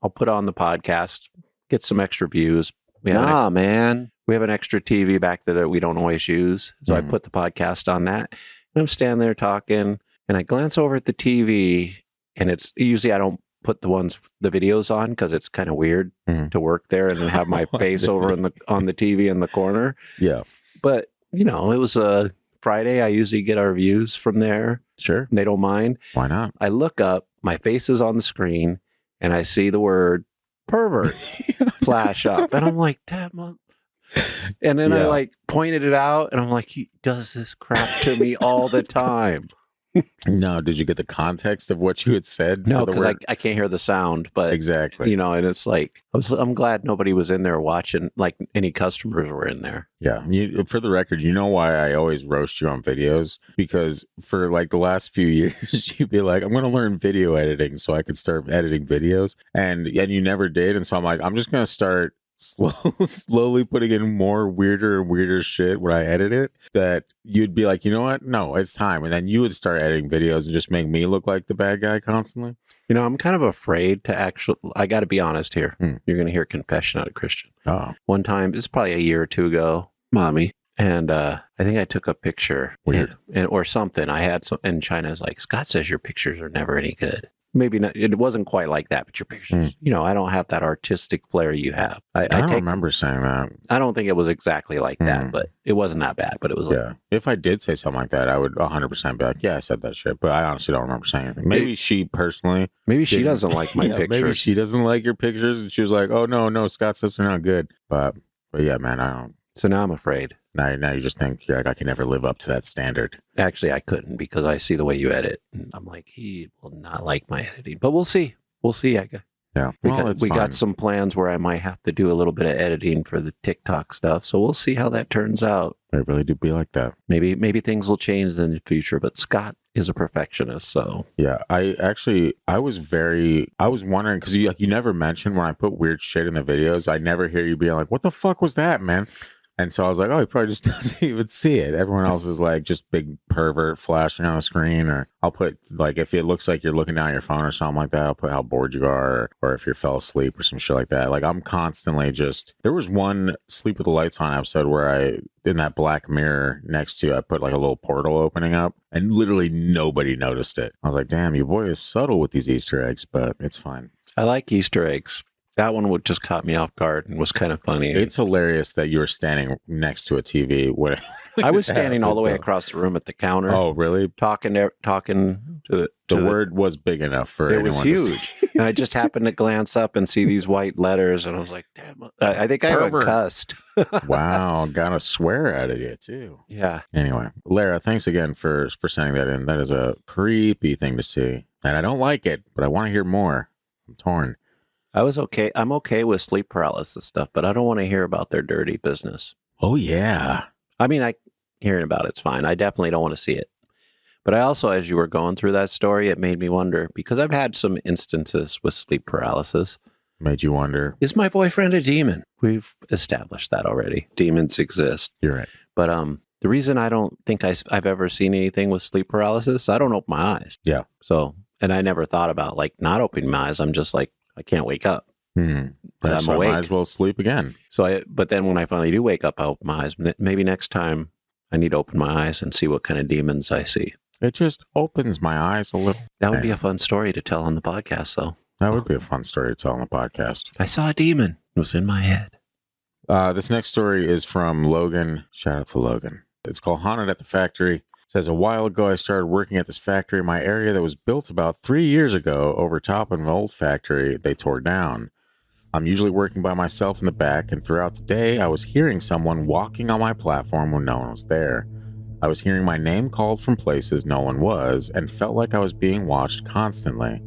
I'll put on the podcast, get some extra views. We have an extra TV back there that we don't always use. So I put the podcast on that, and I'm standing there talking, and I glance over at the TV, and it's usually I don't put the videos on because it's kind of weird to work there and then have my face over on the TV in the corner. Yeah. But, it was a Friday. I usually get our views from there. Sure. They don't mind. Why not? I look up, my face is on the screen, and I see the word pervert flash up. And I'm like, that month. And then I pointed it out, and I'm like, he does this crap to me all the time. No, did you get the context of what you had said? No, because I can't hear the sound, but exactly, and it's like I'm glad nobody was in there watching, like any customers were in there. Yeah, for the record, you know why I always roast you on videos? Because for like the last few years, you'd be like, I'm going to learn video editing so I could start editing videos, and you never did, and so I'm like, I'm just going to start slowly putting in more weirder and weirder shit when I edit it, that you'd be like, you know what? No, it's time. And then you would start editing videos and just make me look like the bad guy constantly. I'm kind of afraid to I got to be honest here. You're going to hear a confession out of Christian. Oh. One time, it's probably a year or two ago, mommy. And I think I took a picture or something. I had some, and China's like, Scott says your pictures are never any good. Maybe not. It wasn't quite like that, but your pictures, I don't have that artistic flair you have. I don't remember saying that. I don't think it was exactly like that, but it wasn't that bad. But it was like, if I did say something like that, I would 100% be like, yeah, I said that shit. But I honestly don't remember saying anything. Maybe she personally. Maybe she doesn't like my pictures. Maybe she doesn't like your pictures. And she was like, oh, no, Scott says they're not good. But yeah, man, I don't. So now I'm afraid. Now you just think I can never live up to that standard. Actually, I couldn't, because I see the way you edit. And I'm like, he will not like my editing. But we'll see. We'll see. Yeah. We got some plans where I might have to do a little bit of editing for the TikTok stuff. So we'll see how that turns out. They really do be like that. Maybe things will change in the future, but Scott is a perfectionist. So yeah, I was wondering, because you never mentioned when I put weird shit in the videos, I never hear you being like, what the fuck was that, man? And so I was like, oh, he probably just doesn't even see it. Everyone else is like just big pervert flashing on the screen. Or I'll put like, if it looks like you're looking down at your phone or something like that, I'll put how bored you are, or if you fell asleep or some shit like that. Like I'm constantly just, there was one Sleep with the Lights On episode where in that black mirror next to you, I put like a little portal opening up and literally nobody noticed it. I was like, damn, your boy is subtle with these Easter eggs, but it's fine. I like Easter eggs. That one would just caught me off guard and was kind of funny. It's hilarious that you were standing next to a TV. When I was standing all the way across the room at the counter. Oh, really? Talking to the word was big enough for it anyone. It was huge. And I just happened to glance up and see these white letters, and I was like, damn, I think I even cussed. Wow, gotta swear out of you, too. Yeah. Anyway, Lera, thanks again for sending that in. That is a creepy thing to see. And I don't like it, but I want to hear more. I'm torn. I'm okay with sleep paralysis stuff, but I don't want to hear about their dirty business. Oh, yeah. I mean, hearing about it's fine. I definitely don't want to see it. But I also, as you were going through that story, it made me wonder, because I've had some instances with sleep paralysis. Made you wonder. Is my boyfriend a demon? We've established that already. Demons exist. You're right. But the reason I don't think I've ever seen anything with sleep paralysis, I don't open my eyes. Yeah. So, and I never thought about like not opening my eyes. I'm just like, I can't wake up. But I'm awake. I might as well sleep again. But then when I finally do wake up, I open my eyes. Maybe next time I need to open my eyes and see what kind of demons I see. It just opens my eyes a little. That would be a fun story to tell on the podcast, though. That would be a fun story to tell on the podcast. I saw a demon. It was in my head. This next story is from Logan. Shout out to Logan. It's called Haunted at the Factory. It says, a while ago, I started working at this factory in my area that was built about 3 years ago over top of an old factory they tore down. I'm usually working by myself in the back, and throughout the day, I was hearing someone walking on my platform when no one was there. I was hearing my name called from places no one was, and felt like I was being watched constantly.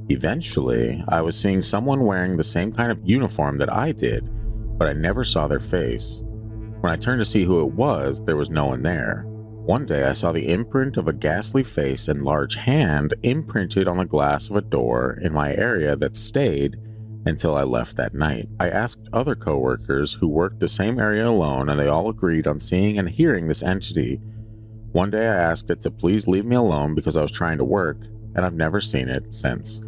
Eventually, I was seeing someone wearing the same kind of uniform that I did, but I never saw their face. When I turned to see who it was, there was no one there. One day, I saw the imprint of a ghastly face and large hand imprinted on the glass of a door in my area that stayed until I left that night. I asked other coworkers who worked the same area alone, and they all agreed on seeing and hearing this entity. One day, I asked it to please leave me alone because I was trying to work, and I've never seen it since.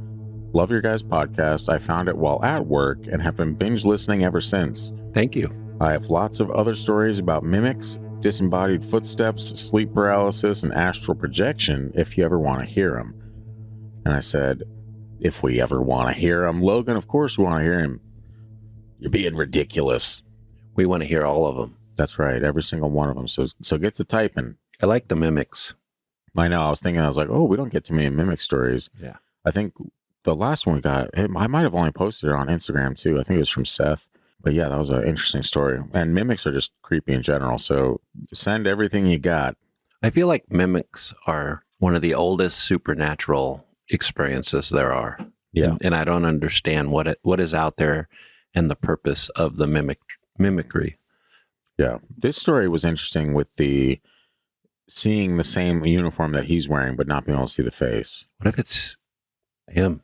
Love your guys' podcast. I found it while at work and have been binge listening ever since. Thank you. I have lots of other stories about mimics, disembodied footsteps, sleep paralysis, and astral projection if you ever want to hear them. And I said, if we ever want to hear him. Logan, of course we want to hear him. You're being ridiculous. We want to hear all of them. That's right, every single one of them. So get to typing. I like the mimics. I know, I was like, oh, we don't get too many mimic stories. Yeah. I think the last one we got, I might have only posted it on Instagram too. I think it was from Seth. But yeah, that was an interesting story. And mimics are just creepy in general. So send everything you got. I feel like mimics are one of the oldest supernatural experiences there are. Yeah. And I don't understand what is out there and the purpose of the mimicry. Yeah. This story was interesting with the seeing the same uniform that he's wearing, but not being able to see the face. What if it's him?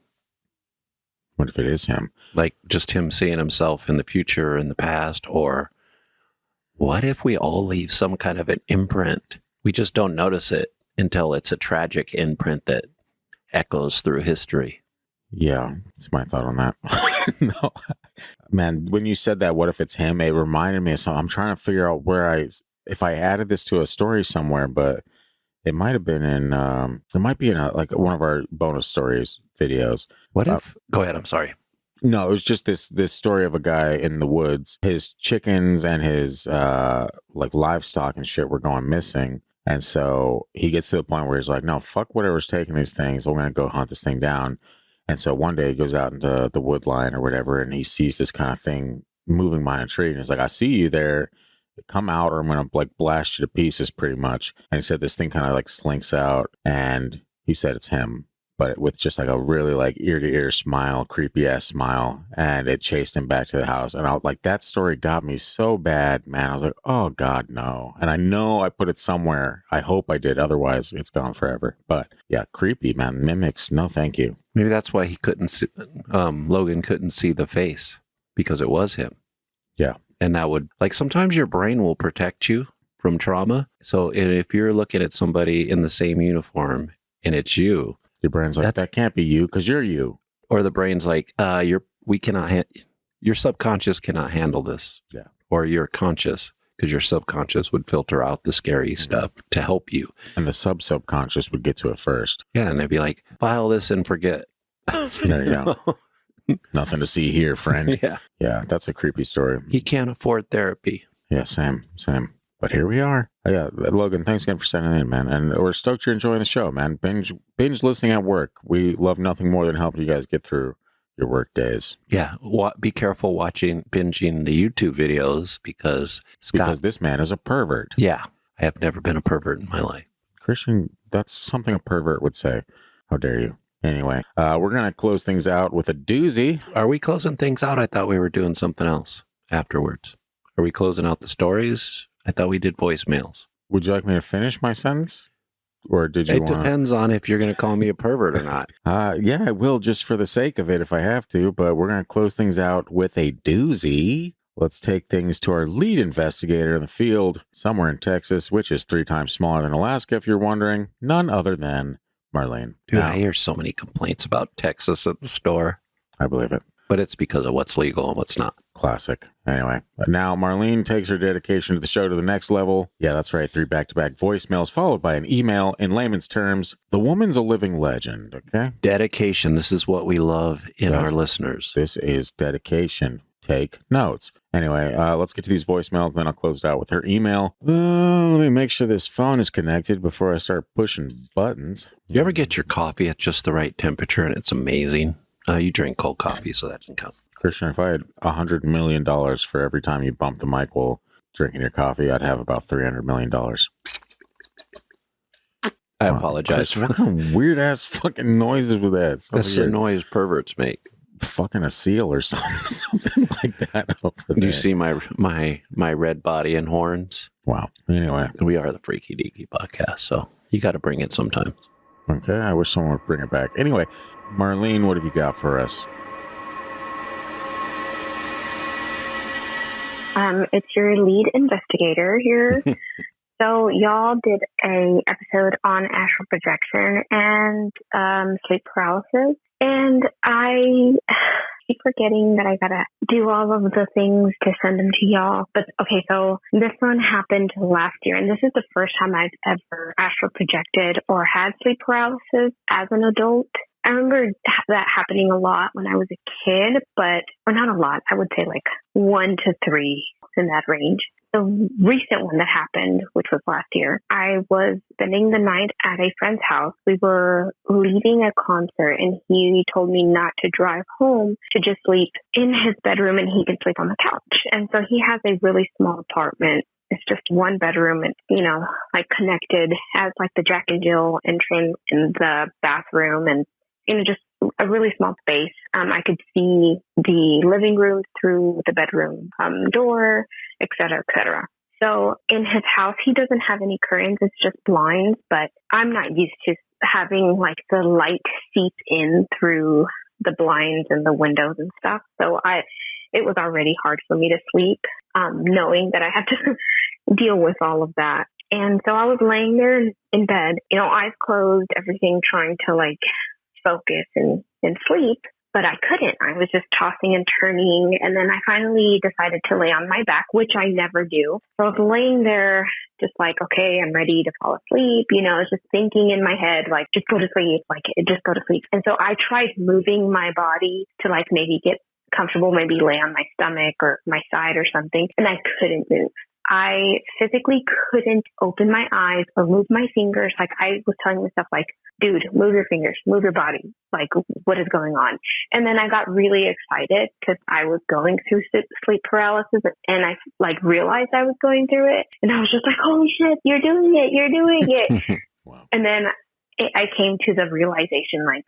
What if it is him? Like just him seeing himself in the future, in the past, or what if we all leave some kind of an imprint? We just don't notice it until it's a tragic imprint that echoes through history. Yeah, that's my thought on that. No, man, when you said that, what if it's him? It reminded me of something. I'm trying to figure out if I added this to a story somewhere, but it might have been it might be in one of our bonus stories videos. What if? Go ahead. I'm sorry. No, it was just this story of a guy in the woods. His chickens and his livestock and shit were going missing. And so he gets to the point where he's like, no, fuck whatever's taking these things. I'm going to go hunt this thing down. And so one day he goes out into the wood line or whatever, and he sees this kind of thing moving behind a tree. And he's like, I see you there. Come out or I'm going to blast you to pieces pretty much. And he said this thing kind of slinks out, and he said it's him, but with just a really ear to ear smile, creepy ass smile. And it chased him back to the house. And I was like, that story got me so bad, man. I was like, oh God, no. And I know I put it somewhere. I hope I did. Otherwise it's gone forever. But yeah, creepy, man. Mimics. No, thank you. Maybe that's why he couldn't see, Logan couldn't see the face, because it was him. Yeah. And that would, like, sometimes your brain will protect you from trauma. So if you're looking at somebody in the same uniform and it's you, Your brain's like, that can't be you because you're you. Or the brain's like, your subconscious cannot handle this. Yeah. Or you're conscious, because your subconscious would filter out the scary stuff to help you. And the subconscious would get to it first. Yeah. And they'd be like, file this and forget. There you go. Nothing to see here, friend. Yeah. Yeah, that's a creepy story. He can't afford therapy. Yeah, same. But here we are. Yeah, Logan, thanks again for sending in, man. And we're stoked you're enjoying the show, man. Binge listening at work. We love nothing more than helping you guys get through your work days. Yeah. Be careful binging the YouTube videos because this man is a pervert. Yeah. I have never been a pervert in my life. Christian, that's something a pervert would say. How dare you? Anyway, we're going to close things out with a doozy. Are we closing things out? I thought we were doing something else afterwards. Are we closing out the stories? I thought we did voicemails. Would you like me to finish my sentence? Or did you It depends on if you're going to call me a pervert or not. Yeah, I will just for the sake of it if I have to, but we're going to close things out with a doozy. Let's take things to our lead investigator in the field, somewhere in Texas, which is 3 times smaller than Alaska, if you're wondering. None other than Marlene. Dude, I hear so many complaints about Texas at the store. I believe it. But it's because of what's legal and what's not. Classic. Anyway, now Marlene takes her dedication to the show to the next level. Yeah, that's right. 3 back-to-back voicemails followed by an email. In layman's terms, the woman's a living legend, okay? Dedication. This is what we love in our listeners. This is dedication. Take notes. Anyway, let's get to these voicemails, then I'll close it out with her email. Let me make sure this phone is connected before I start pushing buttons. You ever get your coffee at just the right temperature and it's amazing? You drink cold coffee, so that doesn't count. Christian, if I had $100 million for every time you bump the mic while drinking your coffee, I'd have about $300 million. I apologize. Chris, what kind of weird-ass fucking noises with that? That's the noise perverts make. Fucking a seal or something like that. Do you see my red body and horns? Wow. Anyway. We are the Freaky Deaky podcast, so you got to bring it sometimes. Okay, I wish someone would bring it back. Anyway, Marlene, what have you got for us? It's your lead investigator here. So y'all did a episode on astral projection and sleep paralysis, and I keep forgetting that I gotta do all of the things to send them to y'all. But okay, so this one happened last year, and this is the first time I've ever astral projected or had sleep paralysis as an adult. I remember that happening a lot when I was a kid, or not a lot. I would say like 1 to 3 in that range. The recent one that happened, which was last year, I was spending the night at a friend's house. We were leaving a concert, and he told me not to drive home, to just sleep in his bedroom, and he could sleep on the couch. And so he has a really small apartment. It's just 1 bedroom and, like connected, has like the Jack and Jill entrance in the bathroom and, just a really small space. I could see the living room through the bedroom door, et cetera, et cetera. So in his house, he doesn't have any curtains. It's just blinds, but I'm not used to having like the light seep in through the blinds and the windows and stuff. So it was already hard for me to sleep, knowing that I had to deal with all of that. And so I was laying there in bed, eyes closed, everything, trying to like focus and sleep, but I couldn't. I was just tossing and turning, and then I finally decided to lay on my back, which I never do. So I was laying there just like, okay, I'm ready to fall asleep. I was just thinking in my head, like, just go to sleep, like, just go to sleep. And so I tried moving my body to like maybe get comfortable, maybe lay on my stomach or my side or something, and I couldn't move. I physically couldn't open my eyes or move my fingers. Like I was telling myself, like, dude, move your fingers, move your body. Like, what is going on? And then I got really excited because I was going through sleep paralysis, and I like realized I was going through it. And I was just like, holy shit, you're doing it. Wow. And then I came to the realization, like,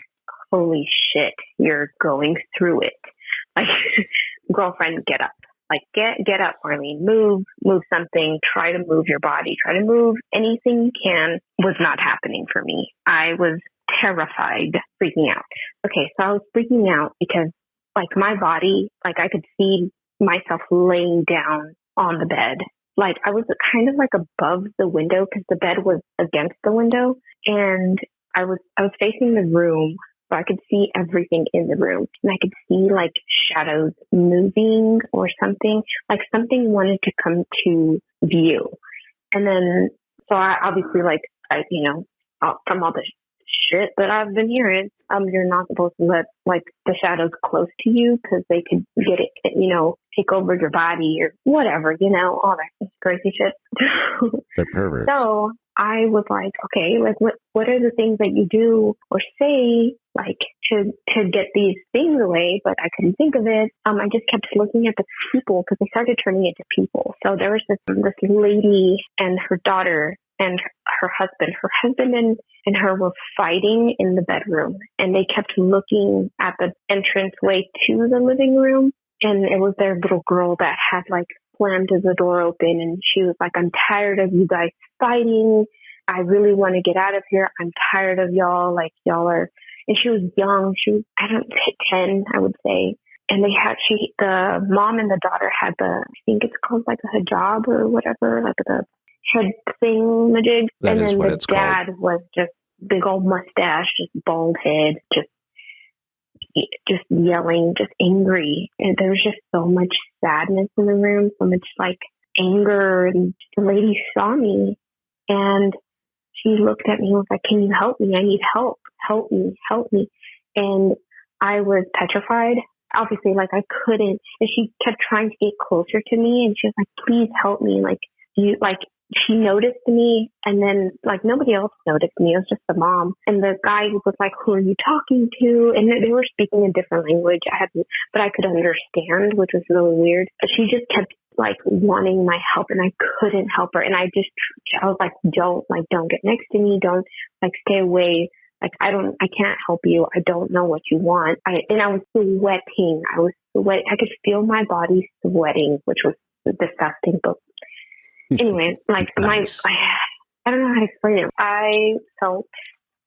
holy shit, you're going through it. Like, girlfriend, get up. Like, get up, Marlene, move something, try to move your body, try to move anything you can. Was not happening for me. I was terrified, freaking out. Okay, so I was freaking out because like my body, like I could see myself laying down on the bed. Like I was kind of like above the window because the bed was against the window, and I was facing the room, so I could see everything in the room, and I could see like shadows moving or something, like something wanted to come to view. And then, so I obviously from all the shit that I've been hearing, you're not supposed to let like the shadows close to you because they could get it, take over your body or whatever, all that crazy shit. They're perverts. So I was like, okay, like what are the things that you do or say like to get these things away? But I couldn't think of it. I just kept looking at the people because they started turning into people. So there was this lady and her daughter and her husband. Her husband and her were fighting in the bedroom, and they kept looking at the entranceway to the living room. And it was their little girl that had like slammed the door open, and she was like, I'm tired of you guys fighting. I really want to get out of here. I'm tired of y'all. Like y'all are, and she was young. She was, 10, I would say. And the mom and the daughter had I think it's called like a hijab or whatever, like the head thing, majig. That and is then what the it's dad called. was just big old mustache, just bald head, just yelling, just angry. And there was just so much sadness in the room, so much like anger. And the lady saw me and she looked at me and was like, can you help me? I need help. Help me. Help me. And I was petrified. Obviously, like I couldn't. And she kept trying to get closer to me, and she was like, please help me. She noticed me, and then like nobody else noticed me. It was just the mom. And the guy was like, who are you talking to? And they were speaking a different language. But I could understand, which was really weird. But she just kept like wanting my help, and I couldn't help her. And I was like, don't get next to me. Don't like stay away. Like, I can't help you. I don't know what you want. I was sweating. I could feel my body sweating, which was disgusting, but anyway, like Nice. I don't know how to explain it. I felt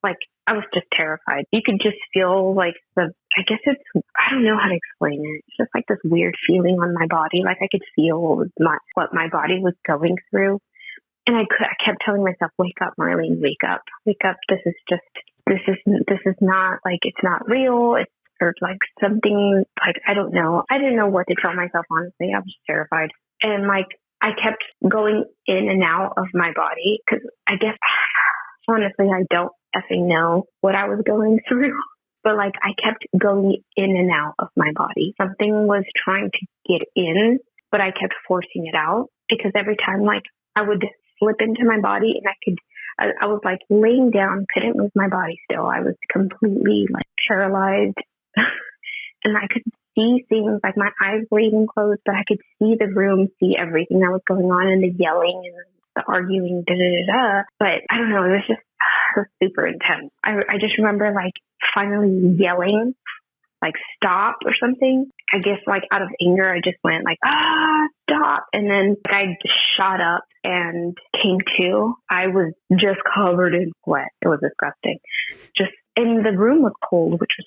like I was just terrified. You could just feel like I don't know how to explain it. It's just like this weird feeling on my body. Like I could feel what my body was going through. And I kept telling myself, wake up, Marlene, wake up. This is not like, it's not real. It's or like something like, I don't know. I didn't know what to tell myself, honestly. I was terrified. And like, I kept going in and out of my body because I guess, honestly, I don't effing know what I was going through. But like, I kept going in and out of my body. Something was trying to get in, but I kept forcing it out because every time like I would slip into my body and I was like laying down, couldn't move my body still. I was completely like paralyzed and I could see things, like my eyes were even closed, but I could see the room, see everything that was going on and the yelling and the arguing, But I don't know, it was super intense. I just remember like finally yelling, like stop or something. I guess like out of anger, I just went like, stop. And then I shot up and came to. I was just covered in sweat. It was disgusting. And the room was cold, which was,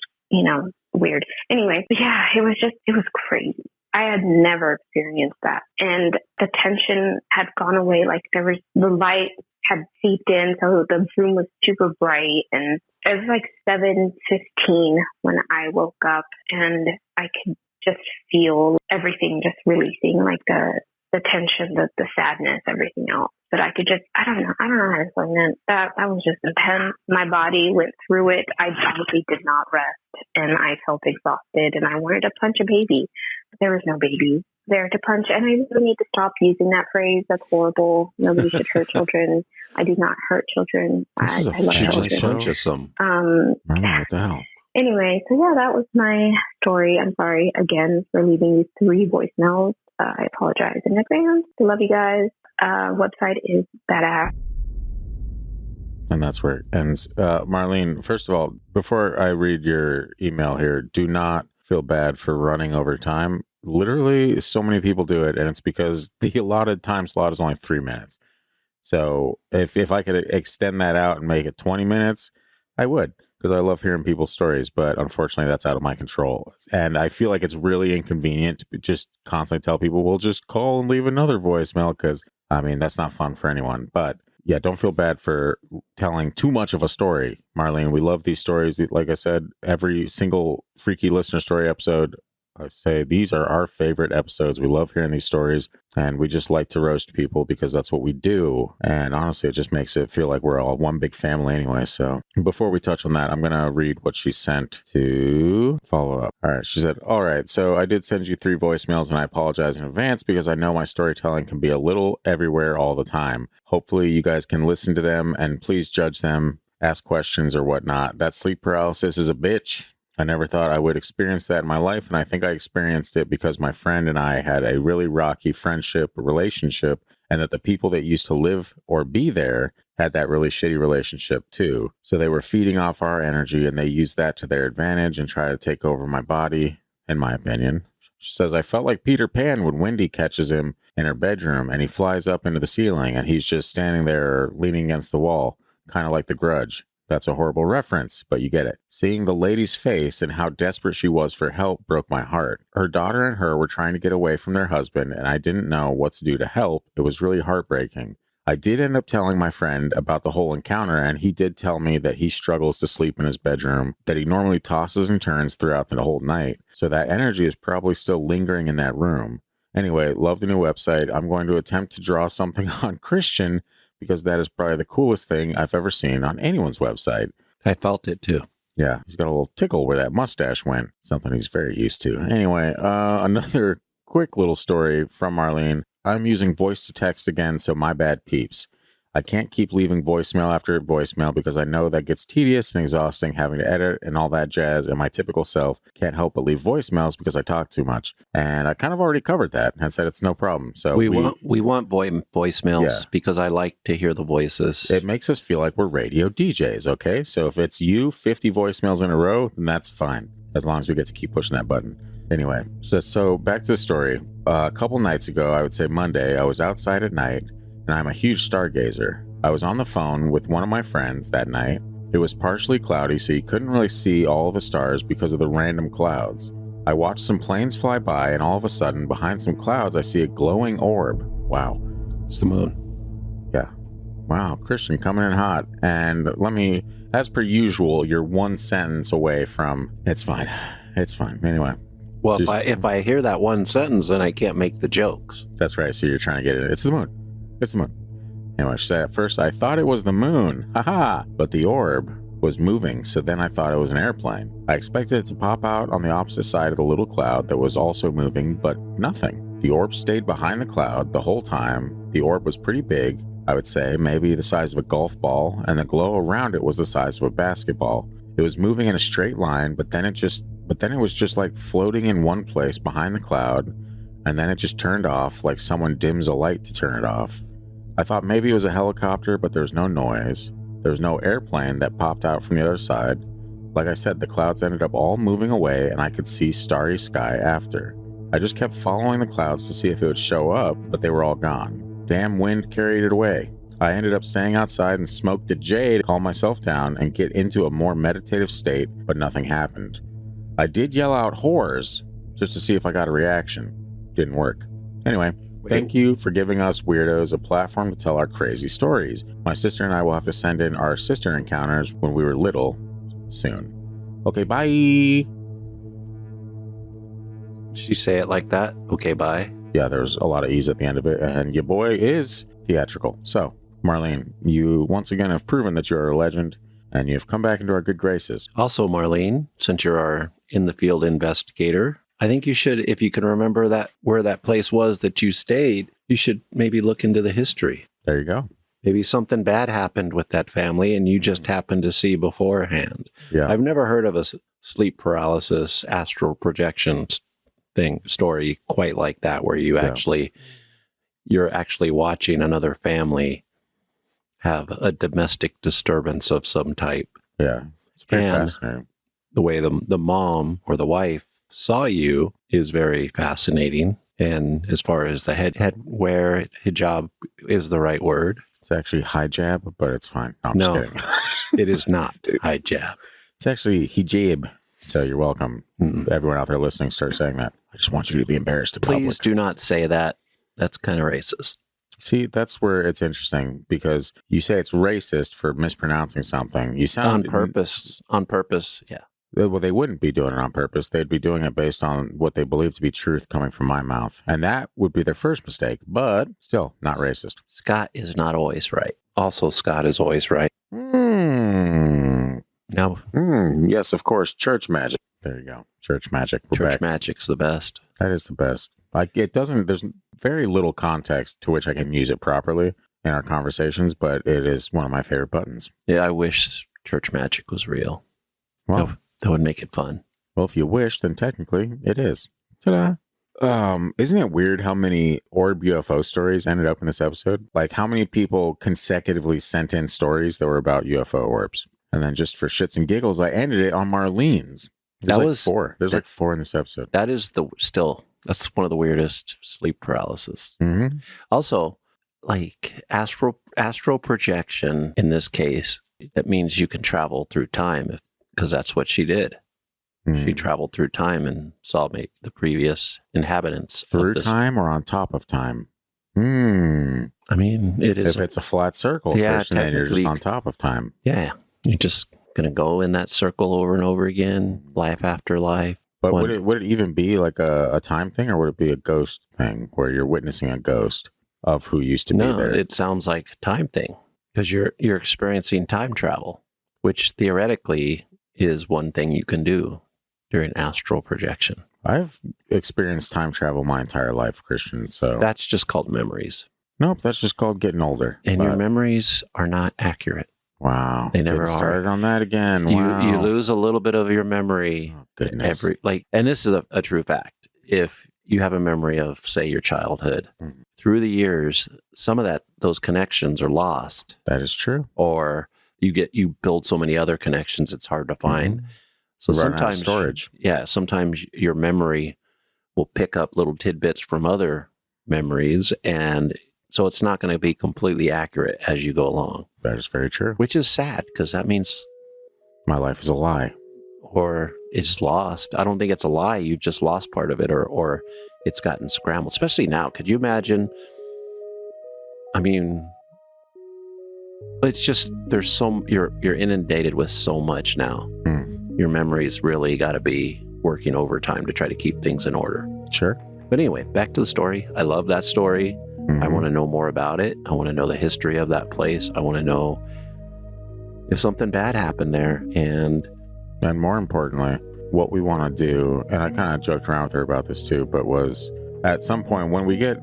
weird. Anyway, yeah, it was crazy. I had never experienced that. And the tension had gone away. Like the light had seeped in. So the room was super bright. And it was like 7:15 when I woke up and I could just feel everything just releasing, like the tension, the sadness, everything else. But I could just, I don't know how to explain it. That was just intense. My body went through it. I obviously did not rest and I felt exhausted and I wanted to punch a baby. But there was no baby there to punch. And I really need to stop using that phrase. That's horrible. Nobody should hurt children. I do not hurt children. This is a I love She family just children. punches some. Marlene, what the hell? Anyway, so yeah, that was my story. I'm sorry again for leaving these 3 voicemails. I apologize in advance. I love you guys. Website is badass. And that's where it ends. Marlene, first of all, before I read your email here, do not feel bad for running over time. Literally, so many people do it, and it's because the allotted time slot is only 3 minutes. So if I could extend that out and make it 20 minutes, I would. because I love hearing people's stories, but unfortunately that's out of my control. And I feel like it's really inconvenient to just constantly tell people, we'll just call and leave another voicemail, because I mean, that's not fun for anyone. But yeah, don't feel bad for telling too much of a story, Marlene. We love these stories. Like I said, every single freaky listener story episode, I say these are our favorite episodes. We love hearing these stories, and we just like to roast people because that's what we do. And honestly, it just makes it feel like we're all one big family anyway. So before we touch on that, I'm going to read what she sent to follow up. All right. She said, all right, so I did send you 3 voicemails, and I apologize in advance because I know my storytelling can be a little everywhere all the time. Hopefully you guys can listen to them and please judge them, ask questions or whatnot. That sleep paralysis is a bitch. I never thought I would experience that in my life, and I think I experienced it because my friend and I had a really rocky friendship relationship, and that the people that used to live or be there had that really shitty relationship too. So they were feeding off our energy, and they used that to their advantage and try to take over my body, in my opinion. She says, I felt like Peter Pan when Wendy catches him in her bedroom, and he flies up into the ceiling, and he's just standing there leaning against the wall, kind of like The Grudge. That's a horrible reference, but you get it. Seeing the lady's face and how desperate she was for help broke my heart. Her daughter and her were trying to get away from their husband, and I didn't know what to do to help. It was really heartbreaking. I did end up telling my friend about the whole encounter, and he did tell me that he struggles to sleep in his bedroom, that he normally tosses and turns throughout the whole night. So that energy is probably still lingering in that room. Anyway, love the new website. I'm going to attempt to draw something on Christian, because that is probably the coolest thing I've ever seen on anyone's website. I felt it too. Yeah, he's got a little tickle where that mustache went. Something he's very used to. Anyway, another quick little story from Marlene. I'm using voice to text again, so my bad peeps. I can't keep leaving voicemail after voicemail because I know that gets tedious and exhausting having to edit and all that jazz, and my typical self can't help but leave voicemails because I talk too much. And I kind of already covered that and said it's no problem. So we want voicemails because I like to hear the voices. It makes us feel like we're radio DJs, okay? So if it's you 50 voicemails in a row, then that's fine, as long as we get to keep pushing that button. Anyway, so back to the story. A couple nights ago, I would say Monday, I was outside at night, and I'm a huge stargazer. I was on the phone with one of my friends that night. It was partially cloudy, so you couldn't really see all the stars because of the random clouds. I watched some planes fly by, and all of a sudden, behind some clouds, I see a glowing orb. Wow. It's the moon. Yeah. Wow, Christian coming in hot. And let me, as per usual, you're one sentence away from, it's fine. It's fine. Anyway. Well, if I hear that one sentence, then I can't make the jokes. That's right. So you're trying to get it. It's the moon. It's the moon. Anyway, she said, at first I thought it was the moon. Haha. But the orb was moving, so then I thought it was an airplane. I expected it to pop out on the opposite side of the little cloud that was also moving, but nothing. The orb stayed behind the cloud the whole time. The orb was pretty big, I would say, maybe the size of a golf ball, and the glow around it was the size of a basketball. It was moving in a straight line, but then it was just like floating in one place behind the cloud, and then it just turned off like someone dims a light to turn it off. I thought maybe it was a helicopter, but there was no noise. There was no airplane that popped out from the other side. Like I said, the clouds ended up all moving away, and I could see starry sky after. I just kept following the clouds to see if it would show up, but they were all gone. Damn wind carried it away. I ended up staying outside and smoked a J to calm myself down and get into a more meditative state, but nothing happened. I did yell out whores just to see if I got a reaction. Didn't work. Anyway, thank you for giving us weirdos a platform to tell our crazy stories. My sister and I will have to send in our sister encounters when we were little soon. Okay, bye. Did she say it like that? Okay, bye. Yeah, there's a lot of E's at the end of it, and your boy is theatrical. So, Marlene, you once again have proven that you're a legend, and you've come back into our good graces. Also, Marlene, since you're our in-the-field investigator, I think you should, if you can remember that where that place was that you stayed, you should maybe look into the history. There you go. Maybe something bad happened with that family, and you just happened to see beforehand. Yeah, I've never heard of a sleep paralysis, astral projection story quite like that, where you're actually watching another family have a domestic disturbance of some type. Yeah, it's pretty fascinating. The way the mom or the wife saw you is very fascinating. And as far as the headwear, hijab is the right word. It's actually hijab, but it's fine. No, I'm No, just kidding. it is not hijab. It's actually hijab. So you're welcome. Mm. Everyone out there listening, start saying that. I just want you to be embarrassed in Please public. do not say that. That's kind of racist. See, that's where it's interesting because you say it's racist for mispronouncing something. You sound On purpose. On purpose. Yeah. Well, they wouldn't be doing it on purpose. They'd be doing it based on what they believe to be truth coming from my mouth. And that would be their first mistake, but still not racist. Scott is not always right. Also, Scott is always right. No. Yes, of course. Church magic. There you go. Church magic. We're Church back. magic's the best. That is the best. Like it doesn't, there's very little context to which I can use it properly in our conversations, but it is one of my favorite buttons. Yeah, I wish church magic was real. Well, That would make it fun. well, if you wish, then technically it is. Ta-da. Isn't it weird how many orb UFO stories ended up in this episode? Like how many people consecutively sent in stories that were about UFO orbs? And then just for shits and giggles, I ended it on Marlene's. There's That like was 4. There's like 4 in this episode. That is that's one of the weirdest sleep paralysis. Mm-hmm. Also, like astral projection in this case, that means you can travel through time because that's what she did. She traveled through time and saw the previous inhabitants. Through time or on top of time? I mean, it is. If it's a flat circle, Yeah, person, then you're just technically- on top of time. Yeah, you're just gonna go in that circle over and over again, life after life. But would it even be like a time thing, or would it be a ghost thing where you're witnessing a ghost of who used to be No, there? it sounds like a time thing because you're experiencing time travel, which theoretically is one thing you can do during astral projection. I've experienced time travel my entire life, Christian. So That's just called memories, nope, that's just called getting older. and But- your memories are not accurate. wow, They never getting are. started on that again. Wow. You lose a little bit of your memory Oh, goodness. and this is a true fact. If you have a memory of, say, your childhood, Mhm. through the years, some of those connections are lost, That is true. or you build so many other connections it's hard to find. Mhm. So Run out of sometimes storage. Yeah, sometimes your memory will pick up little tidbits from other memories, and so it's not going to be completely accurate as you go along, That is very true. which is sad because that means, My life is a lie. or it's lost. I don't think it's a lie. You just lost part of it, or it's gotten scrambled, especially now. Could you imagine? I mean, it's just, you're inundated with so much now. Your memories really got to be working overtime to try to keep things in order. Sure. But anyway, back to the story. I love that story. I Mhm. want to know more about it. I want to know the history of that place. I want to know if something bad happened there. And And more importantly, what we want to do, and I kind of joked around with her about this too, but was at some point when we get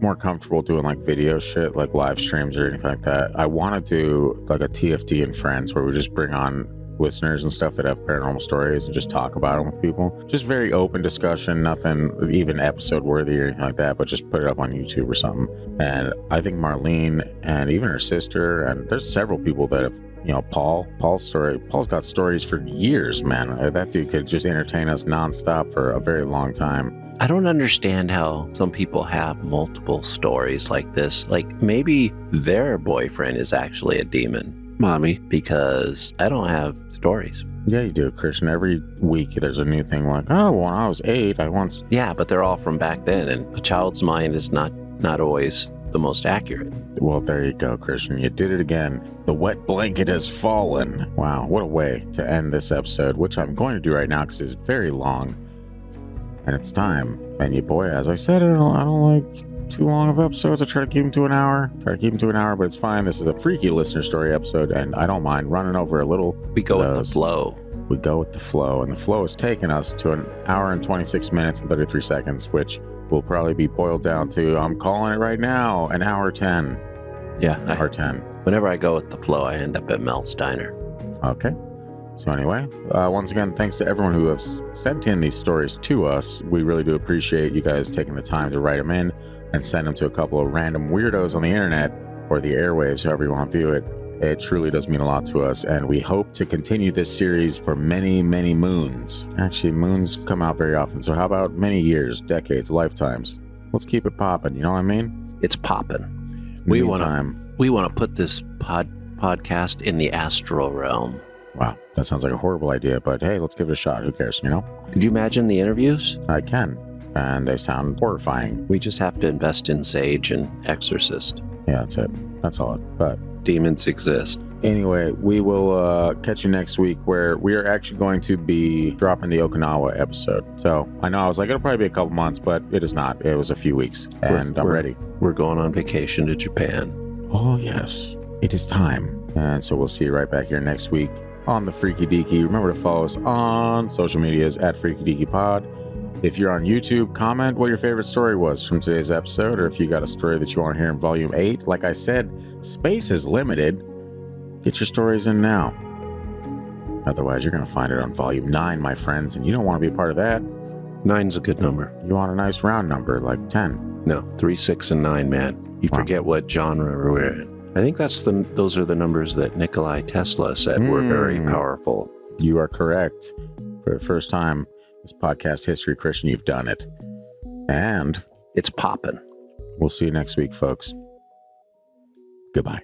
more comfortable doing like video shit, like live streams or anything like that, I want to do like a TFD and friends where we just bring on listeners and stuff that have paranormal stories and just talk about them with people. Just very open discussion, nothing even episode worthy or anything like that, but just put it up on YouTube or something. And I think Marlene and even her sister, and there's several people that have, Paul's got stories for years, man. That dude could just entertain us nonstop for a very long time. I don't understand how some people have multiple stories like this. Like maybe their boyfriend is actually a demon. Mommy, because I don't have stories. Yeah, you do, Christian. Every week there's a new thing like, oh, when I was 8, I once... Yeah, but they're all from back then, and a child's mind is not always the most accurate. Well, there you go, Christian. You did it again. The wet blanket has fallen. Wow, what a way to end this episode, which I'm going to do right now because it's very long. And it's time. And you, boy, as I said, I don't like too long of episodes. I try to keep them to an hour. But it's fine. This is a freaky listener story episode, and I don't mind running over a little. We go with the those. flow. We go with the flow, and the flow has taken us to an hour and 26 minutes and 33 seconds, which will probably be boiled down to, I'm calling it right now, an hour 10. Yeah, Hour 10. whenever I go with the flow, I end up at Mel's Diner. Okay. So anyway, once again, thanks to everyone who has sent in these stories to us. We really do appreciate you guys taking the time to write them in and send them to a couple of random weirdos on the internet or the airwaves, however you want to view it. It truly does mean a lot to us, and we hope to continue this series for many, many moons. Actually, moons come out very often, so how about many years, decades, lifetimes? Let's keep it popping, you know what I mean? It's popping. We want Meantime, to put this podcast in the astral realm. Wow, that sounds like a horrible idea, but hey, let's give it a shot. Who cares, you know? Could you imagine the interviews? I can, and they sound horrifying. We just have to invest in Sage and Exorcist. Yeah, that's it. That's all. But Demons exist. anyway, we will catch you next week where we are actually going to be dropping the Okinawa episode. So I know I was like, it'll probably be a couple months, but it is not. It was a few weeks, and I'm ready. We're going on vacation to Japan. Oh, yes. It is time. And so we'll see you right back here next week on the Freaky Deaky. Remember to follow us on social medias at Freaky Deaky Pod. If you're on YouTube, comment what your favorite story was from today's episode, or if you got a story that you want to hear in Volume 8. Like I said, space is limited. Get your stories in now. Otherwise, you're going to find it on Volume 9, my friends, and you don't want to be a part of that. 9's a good number. You want a nice round number, like 10. No, 3, 6, and 9, man. You forget what genre we're in. I think those are the numbers that Nikolai Tesla said were very powerful. You are correct. For the first time, this podcast history, Christian, you've done it. And it's popping. We'll see you next week, folks. Goodbye.